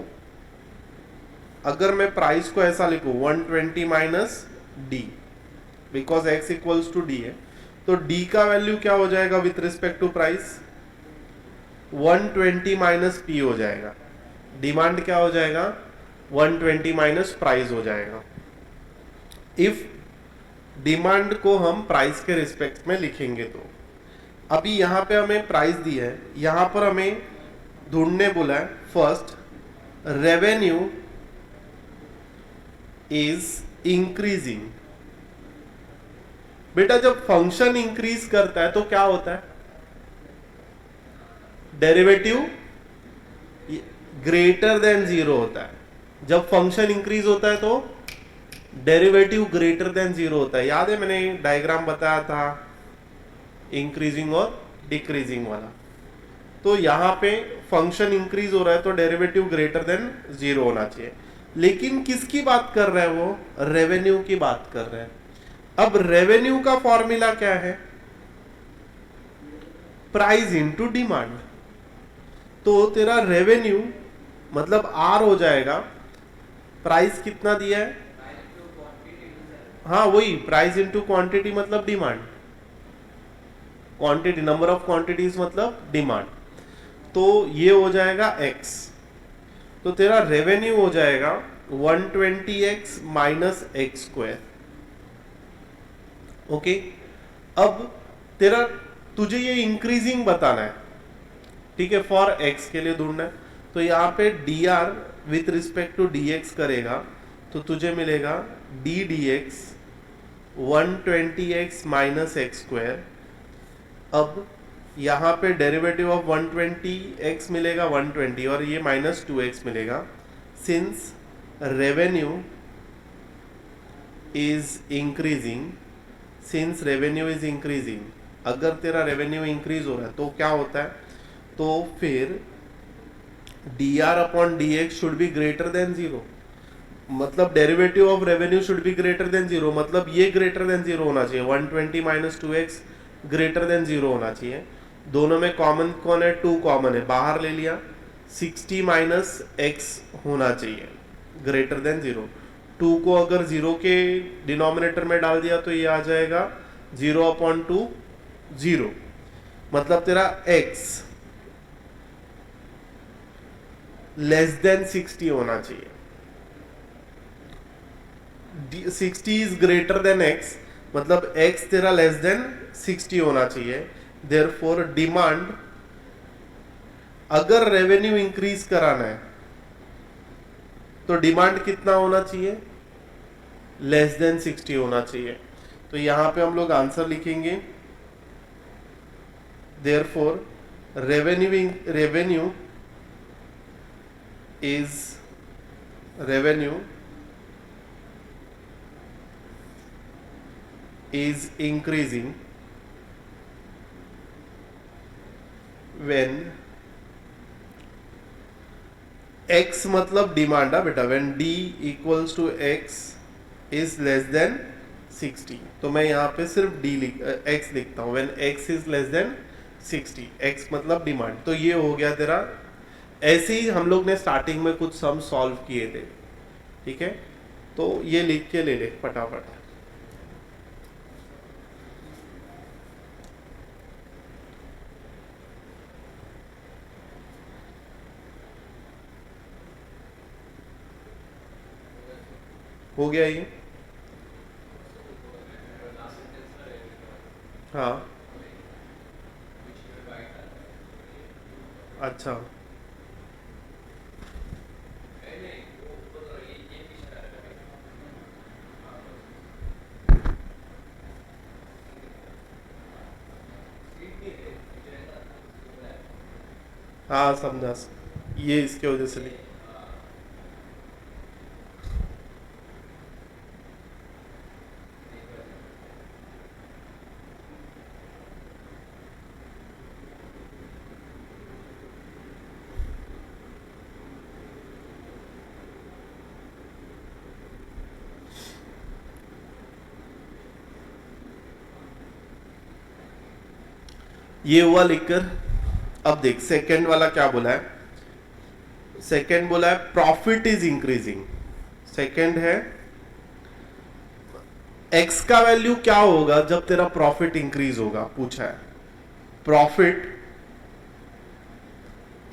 अगर मैं प्राइस को ऐसा लिखूं 120 - d, because x equals to d है, तो d का वैल्यू क्या हो जाएगा with respect to price, 120 - p हो जाएगा। डिमांड क्या हो जाएगा, 120 - प्राइस हो जाएगा। इफ डिमांड को हम प्राइस के रिस्पेक्ट में लिखेंगे तो अभी यहाँ पे हमें प्राइस दी है, यहाँ पर हमें ढूंढने बोला है फर्स्ट रेवेन्यू इज इंक्रीजिंग। बेटा जब फंक्शन इंक्रीज करता है तो क्या होता है, डेरिवेटिव ग्रेटर देन 0 होता है। जब फंक्शन इंक्रीज होता है तो डेरिवेटिव ग्रेटर देन 0 होता है। याद है मैंने डायग्राम बताया था इंक्रीजिंग और डिक्रीजिंग वाला। तो यहाँ पे फंक्शन इंक्रीज हो रहा है तो डेरिवेटिव ग्रेटर देन 0 होना चाहिए। लेकिन किसकी बात कर रहा है वो, रेवेन्यू की बात कर रहा है। अब रेवेन्यू का फॉर्मूला क्या है, प्राइस इनटू डिमांड। तो तेरा रेवेन्यू मतलब आर हो जाएगा, प्राइस कितना दिया है, हाँ वही प्राइस इनटू क्वांटिटी मतलब demand, quantity number of quantities मतलब डिमांड। तो ये हो जाएगा x। तो तेरा रेवेन्यू हो जाएगा 120x - x²। ओके, अब तेरा तुझे ये इंक्रीजिंग बताना है, ठीक है, फॉर x के लिए ढूंढना है। तो यहाँ पे dr with respect to dx करेगा तो तुझे मिलेगा d dx 120x - x²। अब यहाँ पे डेरिवेटिव ऑफ 120x मिलेगा 120 और ये -2x मिलेगा। Since revenue is increasing, since revenue is increasing, अगर तेरा रेवेन्यू इंक्रीज हो रहा है तो क्या होता है, तो फिर dr/dx should be greater than 0। मतलब derivative of revenue should be greater than 0, मतलब ये ग्रेटर देन 0 होना चाहिए, 120 - 2x ग्रेटर देन 0 होना चाहिए। दोनों में कॉमन कौन है, 2 कॉमन है, बाहर ले लिया, 60 - x होना चाहिए ग्रेटर देन 0। 2 को अगर 0 के डिनोमिनेटर में डाल दिया तो ये आ जाएगा 0/2 0, मतलब तेरा x लेस देन 60 होना चाहिए। 60 इज ग्रेटर देन x, मतलब x तेरा लेस देन 60 होना चाहिए। देयरफॉर डिमांड, अगर रेवेन्यू इंक्रीज कराना है तो डिमांड कितना होना चाहिए, लेस देन 60 होना चाहिए। तो यहां पे हम लोग आंसर लिखेंगे, therefore revenue is increasing when x मतलब डिमांड है बेटा, when d equals to x is less than 60, तो मैं यहाँ पे सिर्फ x लिखता हूँ, when x is less than 60, x मतलब डिमांड। तो ये हो गया तेरा। ऐसे ही हम लोग ने स्टार्टिंग में कुछ सम सॉल्व किए थे, ठीक है, तो ये लिख के ले ले फटाफट। हो गया ये? हाँ, अच्छा, हाँ समझा, ये इसके वजह से लिख। ये हुआ लिखकर। अब देख सेकंड वाला क्या बोला है। सेकंड बोला है प्रॉफिट इज इंक्रीजिंग। सेकंड है एक्स का वैल्यू क्या होगा जब तेरा प्रॉफिट इंक्रीज होगा, पूछा है। Profit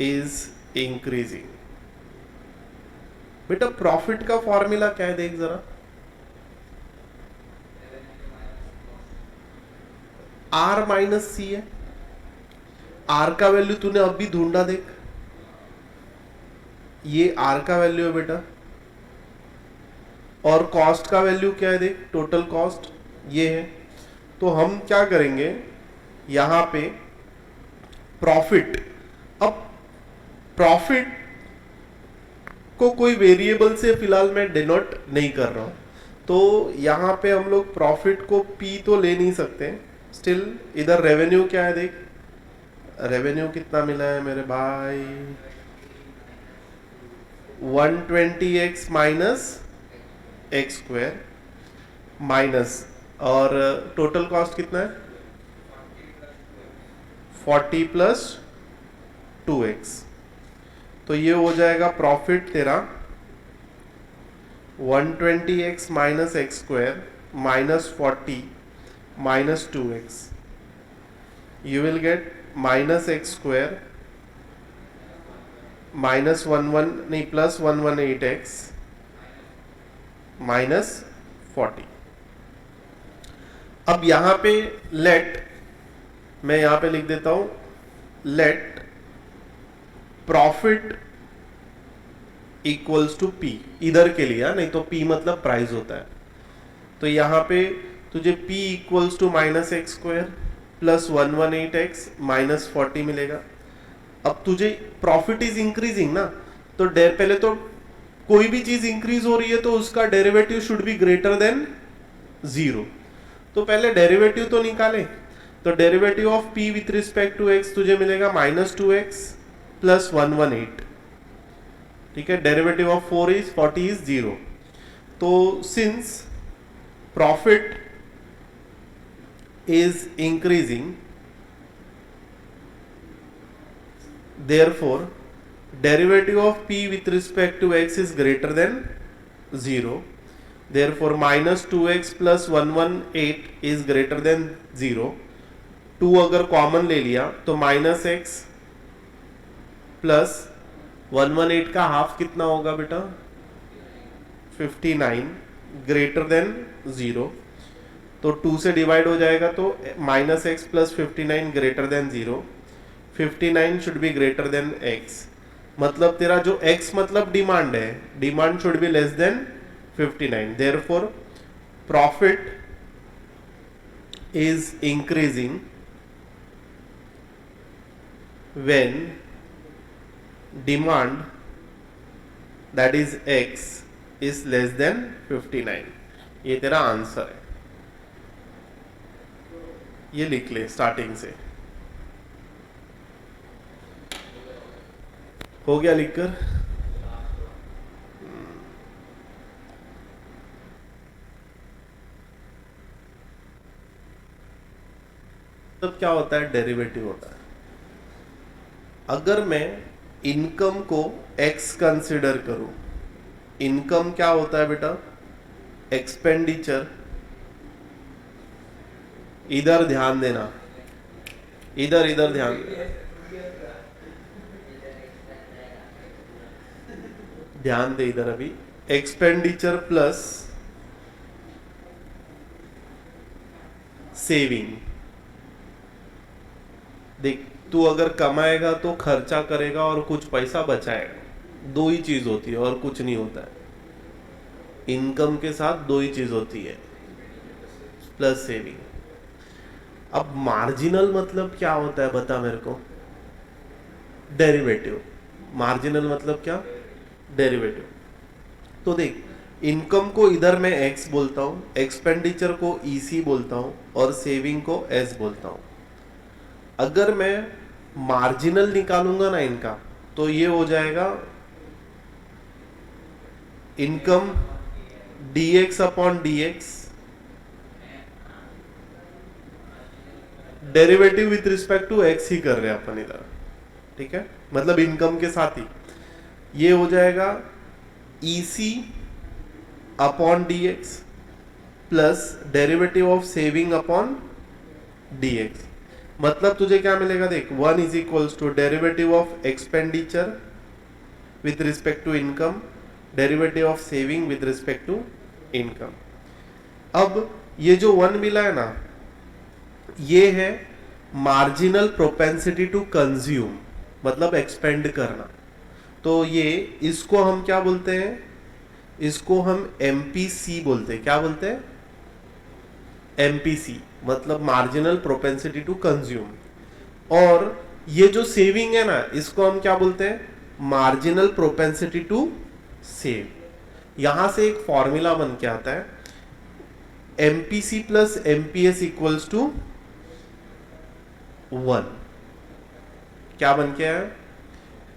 is increasing. बेटा प्रॉफिट का फॉर्मूला क्या है, देख जरा। आर माइनस सी है। आर का वैल्यू तूने अब भी ढूंढा, देख ये आर का वैल्यू है बेटा। और कॉस्ट का वैल्यू क्या है, देख टोटल कॉस्ट ये है। तो हम क्या करेंगे यहां पे प्रॉफिट। अब प्रॉफिट को कोई वेरिएबल से फिलहाल मैं डिनोट नहीं कर रहा हूं, तो यहां पे हम लोग प्रॉफिट को पी तो ले नहीं सकते। स्टिल इधर रेवेन्यू क्या है, देख रेवेन्यू कितना मिला है मेरे भाई, 120x minus x square minus, और टोटल कॉस्ट कितना है 40 प्लस 2x। तो ये हो जाएगा प्रॉफिट तेरा 120x minus x square minus 40 minus 2x। You will get minus x square minus 11 नहीं प्लस 118x माइनस 40। अब यहां पे लेट, मैं यहां पे लिख देता हूं let profit equals to p, इधर के लिए, नहीं तो पी मतलब प्राइस होता है। तो यहां पे तुझे p equals to minus x square plus 118x minus 40 मिलेगा। अब तुझे प्रॉफिट इज इंक्रीजिंग ना, तो पहले तो कोई भी चीज इंक्रीज हो रही है तो उसका derivative should be greater than 0। तो पहले डेरिवेटिव तो निकाले। तो derivative of p with respect to x तुझे मिलेगा माइनस 2x प्लस 118, ठीक है। Derivative of 4 is 40 is 0। तो since profit is increasing, therefore derivative of p with respect to x is greater than 0, therefore minus 2x plus 118 is greater than 0। 2 अगर common ले लिया तो minus x plus 118 का half कितना होगा बेटा 59 greater than 0। तो 2 से डिवाइड हो जाएगा तो minus x plus 59 greater than 0। 59 should be greater then x, मतलब तेरा जो x मतलब डिमांड है, demand should be less than 59। Therefore profit is increasing when demand that is x is less than 59। ये तेरा आंसर है। ये लिख ले स्टार्टिंग से। हो गया लिखकर? तब क्या होता है, डेरिवेटिव होता है। अगर मैं इनकम को एक्स कंसिडर करूं, इनकम क्या होता है बेटा, एक्सपेंडिचर, इधर ध्यान देना, इधर इधर ध्यान देना, ध्यान दे इधर अभी, एक्सपेंडिचर प्लस सेविंग। देख, तू अगर कमाएगा तो खर्चा करेगा और कुछ पैसा बचाएगा, दो ही चीज होती है और कुछ नहीं होता है। इनकम के साथ दो ही चीज होती है, प्लस सेविंग। अब मार्जिनल मतलब क्या होता है बता मेरे को? डेरिवेटिव। मार्जिनल मतलब क्या? डेरिवेटिव। तो देख, इनकम को इधर मैं एक्स बोलता हूं, एक्सपेंडिचर को ईसी बोलता हूं और सेविंग को एस बोलता हूं। अगर मैं मार्जिनल निकालूंगा ना इनका, तो ये हो जाएगा income dx upon dx, derivative with respect to X ही कर रहे हैं अपन इधर, ठीक है, मतलब इनकम के साथ ही। ये हो जाएगा EC upon dx plus derivative of saving upon dx। मतलब तुझे क्या मिलेगा, देख, 1 is equals to derivative of expenditure with respect to income, derivative of saving with respect to income. अब ये जो 1 मिला है ना, ये है मार्जिनल प्रोपेंसिटी टू कंज्यूम, मतलब एक्सपेंड करना। तो ये, इसको हम क्या बोलते हैं, इसको हम एमपीसी बोलते हैं। क्या बोलते हैं? एमपीसी, मतलब मार्जिनल प्रोपेंसिटी टू कंज्यूम। और ये जो सेविंग है ना, इसको हम क्या बोलते हैं? Marginal propensity to save. यहां से एक फॉर्मूला बन के आता है, MPC plus MPS equals to 1। क्या बन के आया?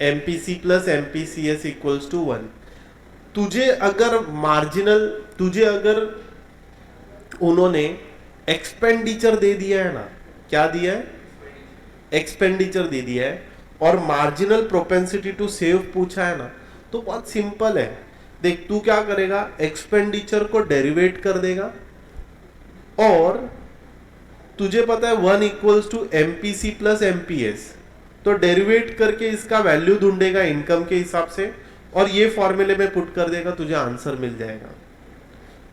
MPC plus MPCS equals to 1। तुझे अगर मार्जिनल, तुझे अगर उन्होंने एक्सपेंडिचर दे दिया है ना, क्या दिया है? एक्सपेंडिचर दे दिया है, और मार्जिनल प्रोपेंसिटी टू सेव पूछा है ना, तो बहुत सिंपल है। देख, तू क्या करेगा, एक्सपेंडिचर को डेरिवेट कर देगा, और तुझे पता है 1 equals to MPC plus MPS, तो डेरिवेट करके इसका वैल्यू ढूंढेगा इनकम के हिसाब से, और ये फॉर्मूले में पुट कर देगा, तुझे आंसर मिल जाएगा।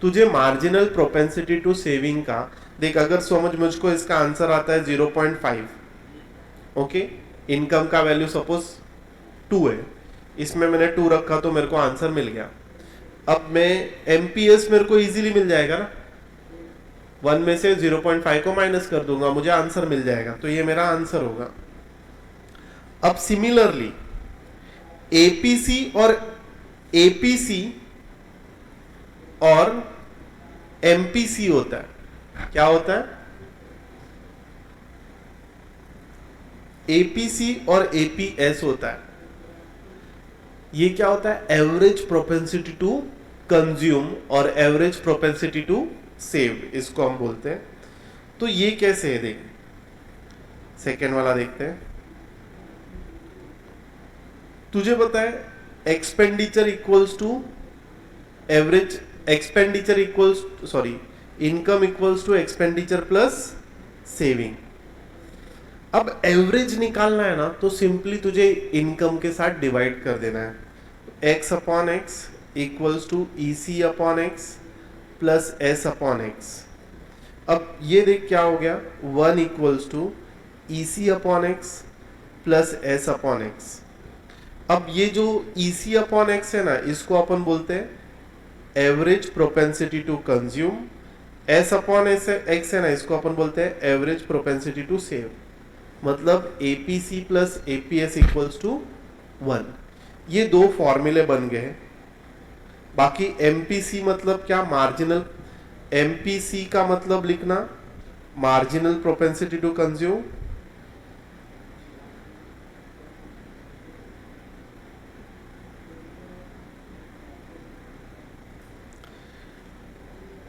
तुझे मार्जिनल प्रोपेंसिटी टू सेविंग का, देख, अगर समझ मुझको इसका आंसर आता है 0.5, ओके, इनकम का वैल्यू सपोज 2 है, इसमें मैंने 2 रखा तो मेरे को आंसर मिल गया। अब मैं एमपीएस मेरे को इजीली मिल जाएगा ना, 1 में से 0.5 को माइनस कर दूंगा, मुझे आंसर मिल जाएगा, तो ये मेरा आंसर होगा। अब सिमिलरली एपीसी और एमपीसी होता है। क्या होता है? एपीसी और एपीएस होता है। ये क्या होता है? एवरेज प्रोपेंसिटी टू कंज्यूम और एवरेज प्रोपेंसिटी टू सेव, इसको हम बोलते हैं। तो ये कैसे है, देख, सेकेंड वाला देखते हैं। तुझे पता है expenditure equals to average, expenditure equals, sorry, income equals to expenditure plus saving. अब एवरेज निकालना है ना, तो सिंपली तुझे इनकम के साथ डिवाइड कर देना है। X upon x equals to EC upon x plus s upon x. अब ये देख क्या हो गया, 1 equals to EC upon x plus s upon x. अब ये जो ईसी अपॉन एक्स है ना, इसको अपन बोलते हैं average propensity to consume, s upon x है ना, इसको अपन बोलते हैं एवरेज प्रोपेंसिटी टू सेव। मतलब APC plus APS equals to 1। ये दो फॉर्मूले बन गए। बाकी एमपीसी मतलब क्या? मार्जिनल। एमपीसी का मतलब लिखना marginal propensity to consume,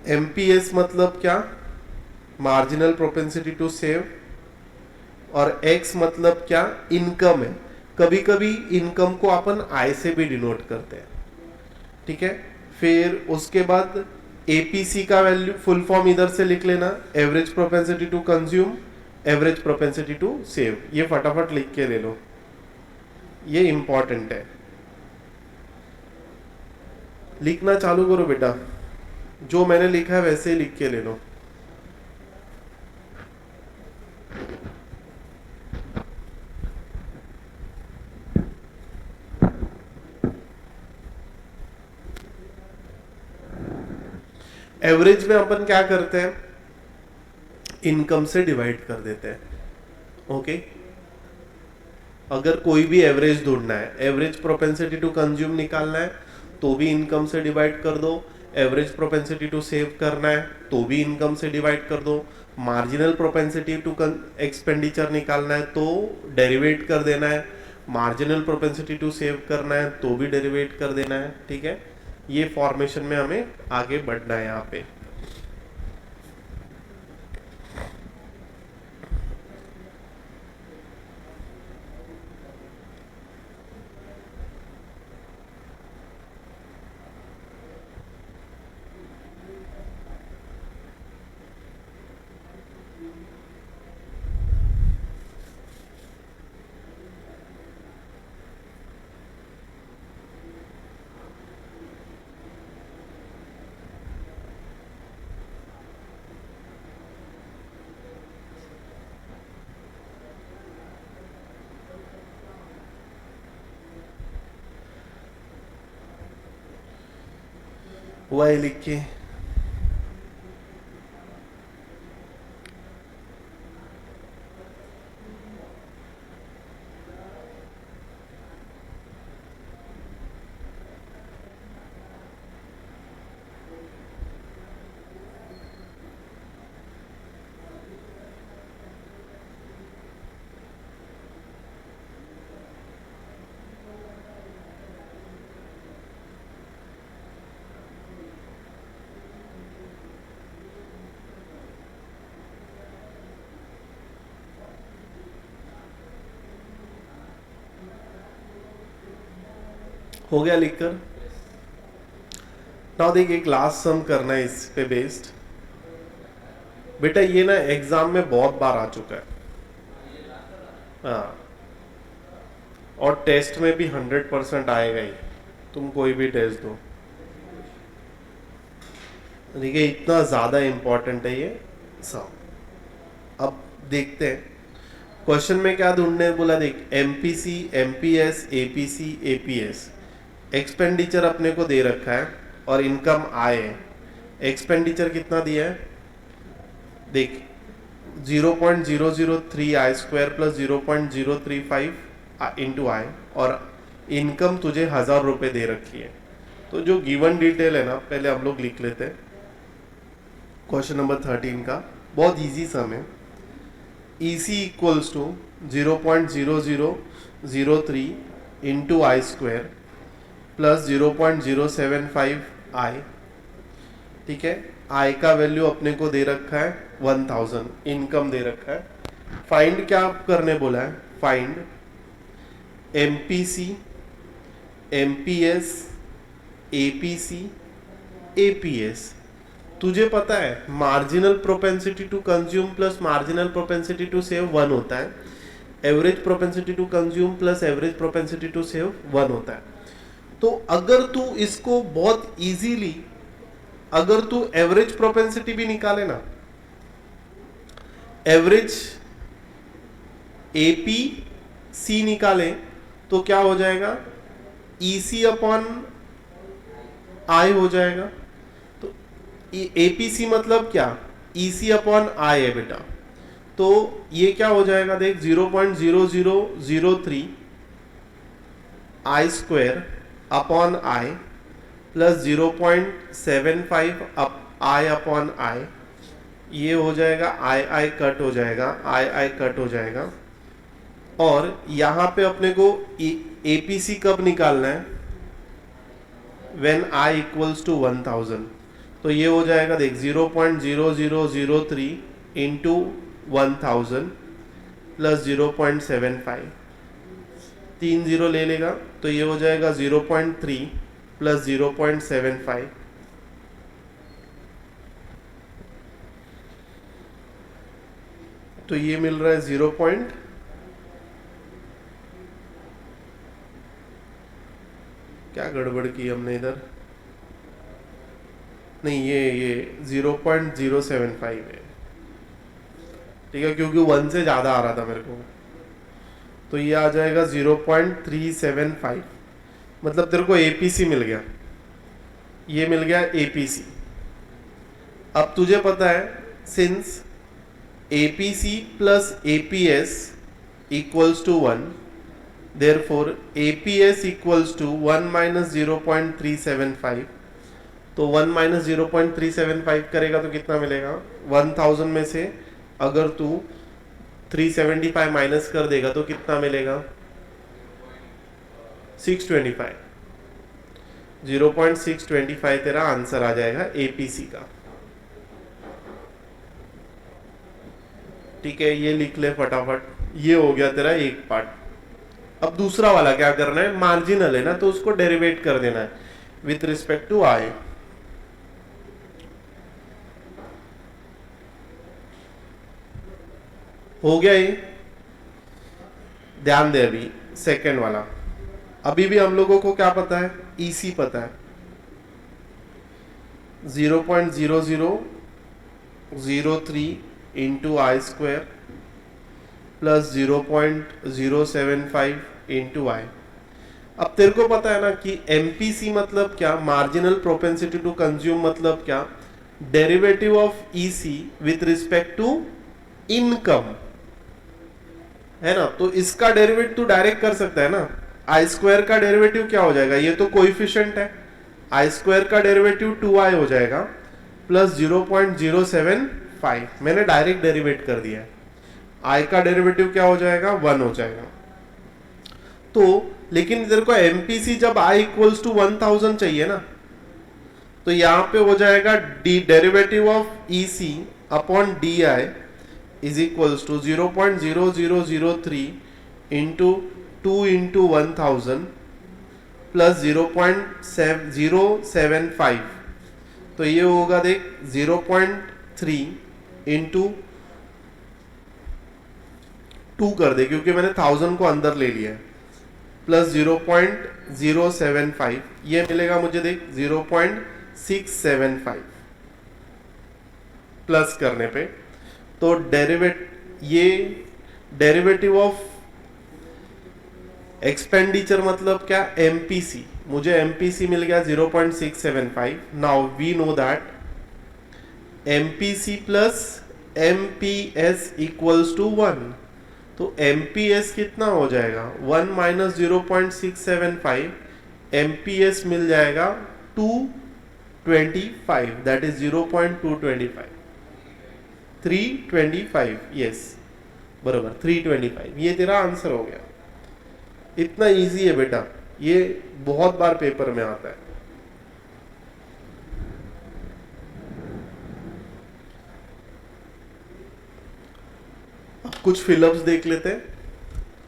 MPS मतलब क्या, मार्जिनल प्रोपेंसिटी टू सेव, और एक्स मतलब क्या, इनकम है। कभी कभी इनकम को अपन आय से भी डिनोट करते हैं, ठीक है। फिर उसके बाद एपीसी का वैल्यू फुल फॉर्म इधर से लिख लेना, average propensity to consume, average propensity to save, ये फटाफट लिख के ले लो, ये इंपॉर्टेंट है। लिखना चालू करो बेटा, जो मैंने लिखा है वैसे ही लिख के ले लो। एवरेज में अपन क्या करते हैं, इनकम से डिवाइड कर देते हैं, ओके। अगर कोई भी एवरेज ढूंढना है, एवरेज प्रोपेंसिटी टू कंज्यूम निकालना है तो भी इनकम से डिवाइड कर दो, एवरेज प्रोपेंसिटी टू सेव करना है तो भी इनकम से डिवाइड कर दो, मार्जिनल प्रोपेंसिटी टू एक्सपेंडिचर निकालना है तो डेरिवेट कर देना है, मार्जिनल प्रोपेंसिटी टू सेव करना है तो भी डेरिवेट कर देना है, ठीक है। ये फॉर्मेशन में हमें आगे बढ़ना है यहाँ पे। हुआ है लिख के, हो गया लिखकर। नाउ देख, एक लास्ट सम करना है इस पे बेस्ड। बेटा ये ना एग्जाम में बहुत बार आ चुका है, हाँ, और टेस्ट में भी 100% आएगा ही, तुम कोई भी टेस्ट दो, ठीक है। इतना ज्यादा इंपॉर्टेंट है ये सम। अब देखते हैं क्वेश्चन में क्या ढूंढने बोला। देख, MPC, MPS, APC, APS, expenditure अपने को दे रखा है और इनकम आय है। एक्सपेंडिचर कितना दिया है, देख 0.003 आई स्क्वायर प्लस 0.035 इंटू आई, और इनकम तुझे 1000 रुपये दे रखी है। तो जो गिवन डिटेल है ना, पहले हम लोग लिख लेते हैं। क्वेश्चन नंबर 13 का बहुत इजी सम है। EC equals to 0.0003 into I square plus 0.075 I, ठीक है। आई का वैल्यू अपने को दे रखा है 1000, इनकम दे रखा है। फाइंड क्या करने बोला है, find MPC, MPS, APC, APS. तुझे पता है marginal propensity to consume plus marginal propensity to save 1 होता है, average propensity to consume plus average propensity to save 1 होता है। तो अगर तू इसको बहुत इजीली, अगर तू एवरेज प्रोपेंसिटी भी निकाले ना, एवरेज एपी सी निकाले तो क्या हो जाएगा, ईसी अपॉन आई हो जाएगा। तो एपीसी मतलब क्या, ईसी अपॉन आई है बेटा। तो ये क्या हो जाएगा, देख 0.0003 I square upon I plus 0.75 I upon I ये हो जाएगा आई आई कट हो जाएगा, आई आई कट हो जाएगा। और यहां पे अपने को एपीसी कब निकालना है, व्हेन आई इक्वल्स टू 1000। तो ये हो जाएगा देख 0.0003 इंटू 1000 प्लस 0.75, 3 जीरो ले लेगा तो ये हो जाएगा 0.3 प्लस 0.75, तो ये मिल रहा है 0. क्या गड़बड़ की हमने इधर, नहीं ये 0.075 है, ठीक है, क्योंकि 1 से ज़्यादा आ रहा था मेरे को। तो ये आ जाएगा 0.375, मतलब तेरे को एपीसी मिल गया, ये मिल गया एपीसी। अब तुझे पता है since APC plus APS equals to 1, therefore APS equals to 1 minus 0.375। तो 1 माइनस 0.375 करेगा तो कितना मिलेगा, 1000 में से अगर तू 375 माइनस कर देगा तो कितना मिलेगा, 625। 0.625 तेरा आंसर आ जाएगा एपीसी का। ठीक है, ये लिख ले फटाफट, ये हो गया तेरा एक पार्ट। अब दूसरा वाला क्या करना है, मार्जिनल है ना तो उसको डेरिवेट कर देना है विथ रिस्पेक्ट टू आई। हो गया ये, ध्यान दे। अभी सेकंड वाला, अभी भी हम लोगों को क्या पता है, ईसी पता है, 0.0003 into I square plus 0.075 into आई। अब तेरे को पता है ना कि एमपीसी मतलब क्या, मार्जिनल प्रोपेंसिटी टू कंज्यूम मतलब क्या, derivative of EC with respect to income, है ना। तो इसका डेरिवेटिव तू डायरेक्ट कर सकता है ना, आई स्क्वायर का डेरिवेटिव क्या हो जाएगा, ये तो कोएफिशिएंट है, आई स्क्वायर का डेरिवेटिव 2i हो जाएगा प्लस 0.075, मैंने डायरेक्ट डेरिवेट कर दिया है। आई का डेरिवेटिव क्या हो जाएगा, 1 हो जाएगा। तो लेकिन तेरे को एमपीसी जब आई इक्वल्स टू 1000 चाहिए ना, तो यहां पे हो जाएगा d derivative of EC upon d I is equals to 0.0003 into 2 into 1000 plus 0.075। तो ये होगा देख 0.3 इंटू 2 कर दे क्योंकि मैंने 1000 को अंदर ले लिया है, प्लस 0.075, ये मिलेगा मुझे देख 0.675 प्लस करने पे। तो डेरिवेटिव ऑफ एक्सपेंडिचर मतलब क्या, एमपीसी, मुझे एमपीसी मिल गया 0.675। Now we know that MPC plus MPS equals to 1। तो एमपीएस कितना हो जाएगा, 1 माइनस 0.675, एमपीएस मिल जाएगा 225, दैट इज 0.225, 325, यस बरोबर 325। ये तेरा आंसर हो गया। इतना इजी है बेटा, ये बहुत बार पेपर में आता है। अब कुछ फिलअप्स देख लेते हैं,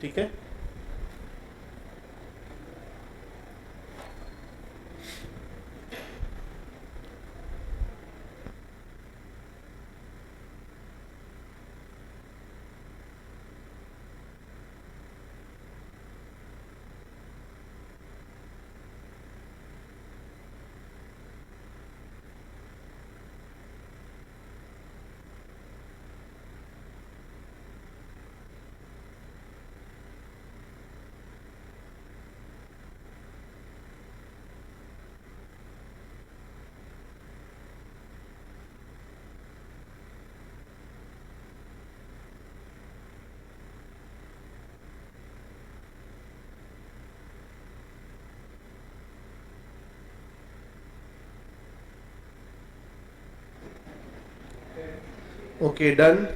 ठीक है। Okay done.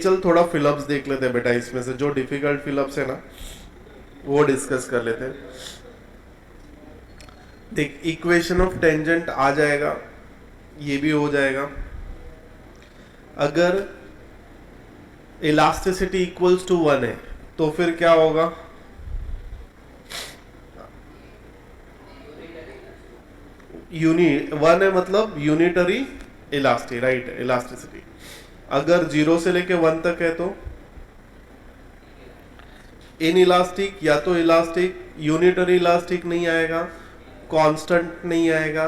चल थोड़ा फिलअप्स देख लेते हैं बेटा, इसमें से जो डिफिकल्ट फिलअप्स है ना वो डिस्कस कर लेते हैं। देख इक्वेशन ऑफ टेंजेंट आ जाएगा, ये भी हो जाएगा। अगर इलास्टिसिटी इक्वल्स टू 1 है तो फिर क्या होगा? यूनि 1 है मतलब यूनिटरी इलास्टी, राइट, इलास्टिसिटी। अगर 0 से लेके 1 तक है तो इन इलास्टिक, या तो इलास्टिक यूनिटरी इलास्टिक नहीं आएगा, कांस्टेंट नहीं आएगा।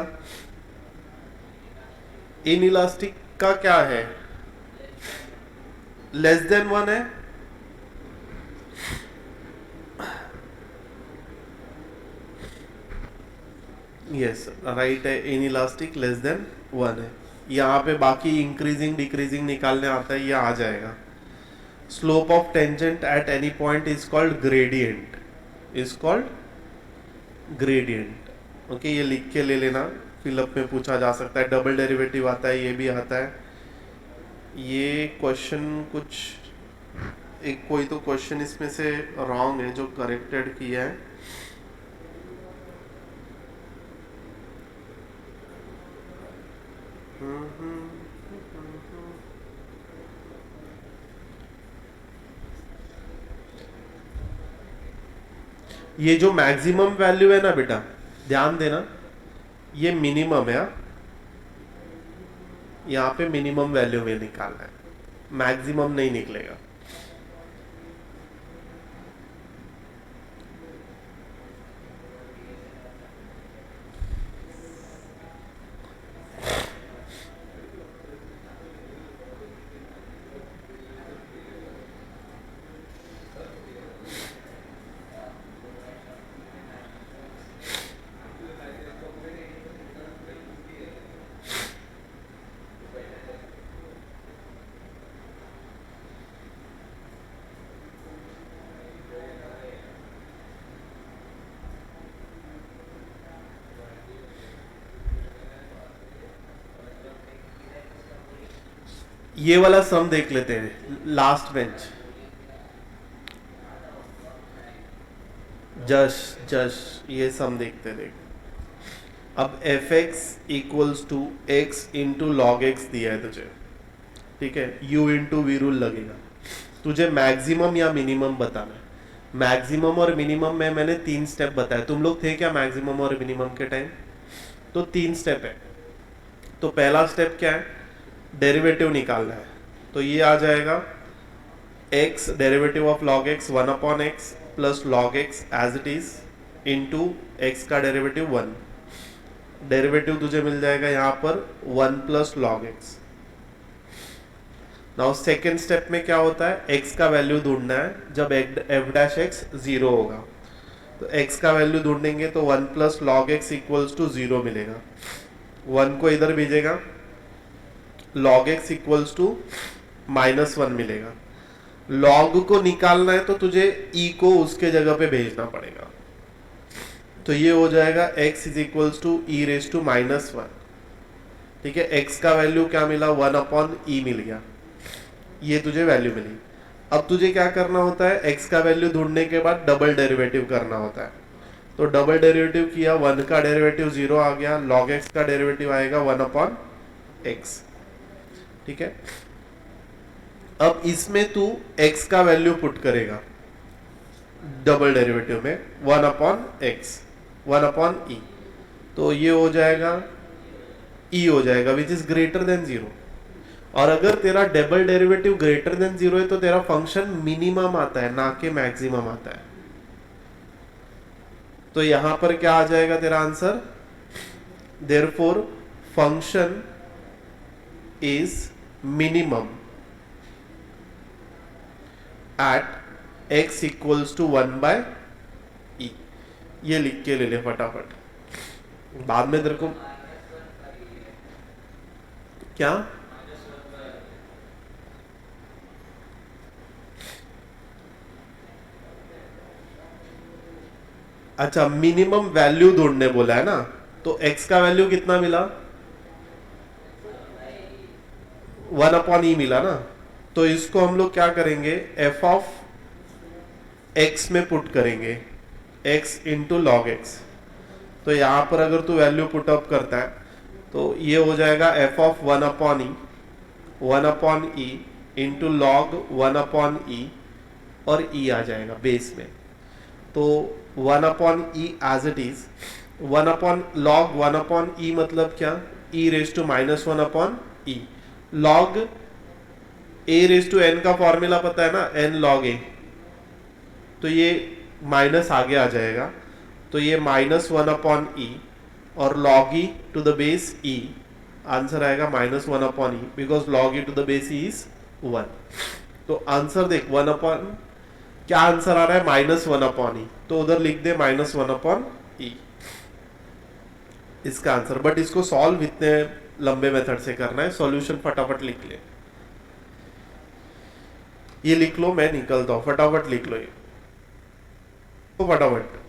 इन इलास्टिक का क्या है? लेस देन 1 है। यस राइट है, इन इलास्टिक लेस देन 1 है। यहाँ पे बाकी इंक्रीजिंग डिक्रीजिंग निकालने आता है, ये आ जाएगा। Slope of tangent at any point is called gradient, is called gradient. Okay, ये लिख के ले लेना, फिलअप में पूछा जा सकता है। डबल डेरिवेटिव आता है, ये भी आता है। ये क्वेश्चन कुछ एक कोई तो क्वेश्चन इसमें से रॉन्ग है जो करेक्टेड किया है। ये जो मैक्सिमम वैल्यू है ना बेटा, ध्यान देना, ये मिनिमम है। यहाँ पे मिनिमम वैल्यू में निकालना है, मैक्सिमम नहीं निकलेगा। ये वाला सम देख लेते हैं, लास्ट बेंच। जश जश ये सम देखते देख। अब f x equals to x into log x दिया है तुझे, ठीक है। u इंटू वी रूल लगेगा। तुझे मैक्सिमम या मिनिमम बताना है। मैक्सिमम और मिनिमम में मैंने 3 स्टेप बताया। तुम लोग थे क्या मैक्सिमम और मिनिमम के टाइम? तो 3 स्टेप है। तो पहला स्टेप क्या है? डेरिवेटिव निकालना है। तो ये आ जाएगा x derivative of log x 1 upon x plus log x as it is into x का डेरिवेटिव 1। डेरिवेटिव तुझे मिल जाएगा यहाँ पर 1 plus log x। Now second step में क्या होता है? x का वैल्यू ढूंढना है जब f डैश x 0 होगा। तो x का वैल्यू ढूंढेंगे तो 1 plus log x equals to 0 मिलेगा। 1 को इधर भेजेगा, log x इक्वल्स टू -1 मिलेगा। log को निकालना है तो तुझे e को उसके जगह पे भेजना पड़ेगा। तो ये हो जाएगा x is equals to e raise to -1। ठीक है, x का वैल्यू क्या मिला? 1 अपॉन ई मिल गया, ये तुझे वैल्यू मिली। अब तुझे क्या करना होता है? x का वैल्यू ढूंढने के बाद डबल डेरिवेटिव करना होता है। तो डबल डेरिवेटिव किया, 1 का डेरिवेटिव 0 आ गया, log x का डेरिवेटिव आएगा 1 अपॉन x। ठीक है, अब इसमें तू x का वैल्यू पुट करेगा डबल डेरिवेटिव में 1 अपॉन x 1 अपॉन e। तो ये हो जाएगा e हो जाएगा विच इज ग्रेटर देन 0। और अगर तेरा डबल डेरिवेटिव ग्रेटर देन 0 है तो तेरा फंक्शन मिनिमम आता है, ना कि मैक्सिमम आता है। तो यहां पर क्या आ जाएगा तेरा answer? Therefore function is minimum at x equals to 1 by e। ये लिख के ले ले फटाफट, बाद में तेरे को क्या अच्छा, मिनिमम वैल्यू ढूंढने बोला है ना, तो x का वैल्यू कितना मिला, 1/e मिला ना। तो इसको हम लोग क्या करेंगे, f ऑफ x में पुट करेंगे, x इंटू लॉग एक्स। तो यहां पर अगर तू वैल्यू पुट अप करता है तो ये हो जाएगा f of 1/e into log 1/e, और e आ जाएगा बेस में। तो 1/e as it is, 1/log 1/e मतलब क्या, e raise to minus 1/e। log a raise to n का फॉर्मूला पता है ना, n log a, तो ये माइनस आगे आ जाएगा, तो ये -1/e और log e to the base e, answer आएगा -1/e, because log e to the base e is 1। तो आंसर देख, 1/, क्या आंसर आ रहा है, -1/e, तो उधर लिख दे -1/e इसका आंसर। बट इसको सॉल्व इतने लंबे मेथड से करना है, सॉल्यूशन फटाफट लिख ले, ये लिख लो, मैं निकलता हूं, फटाफट लिख लो ये, तो फटाफट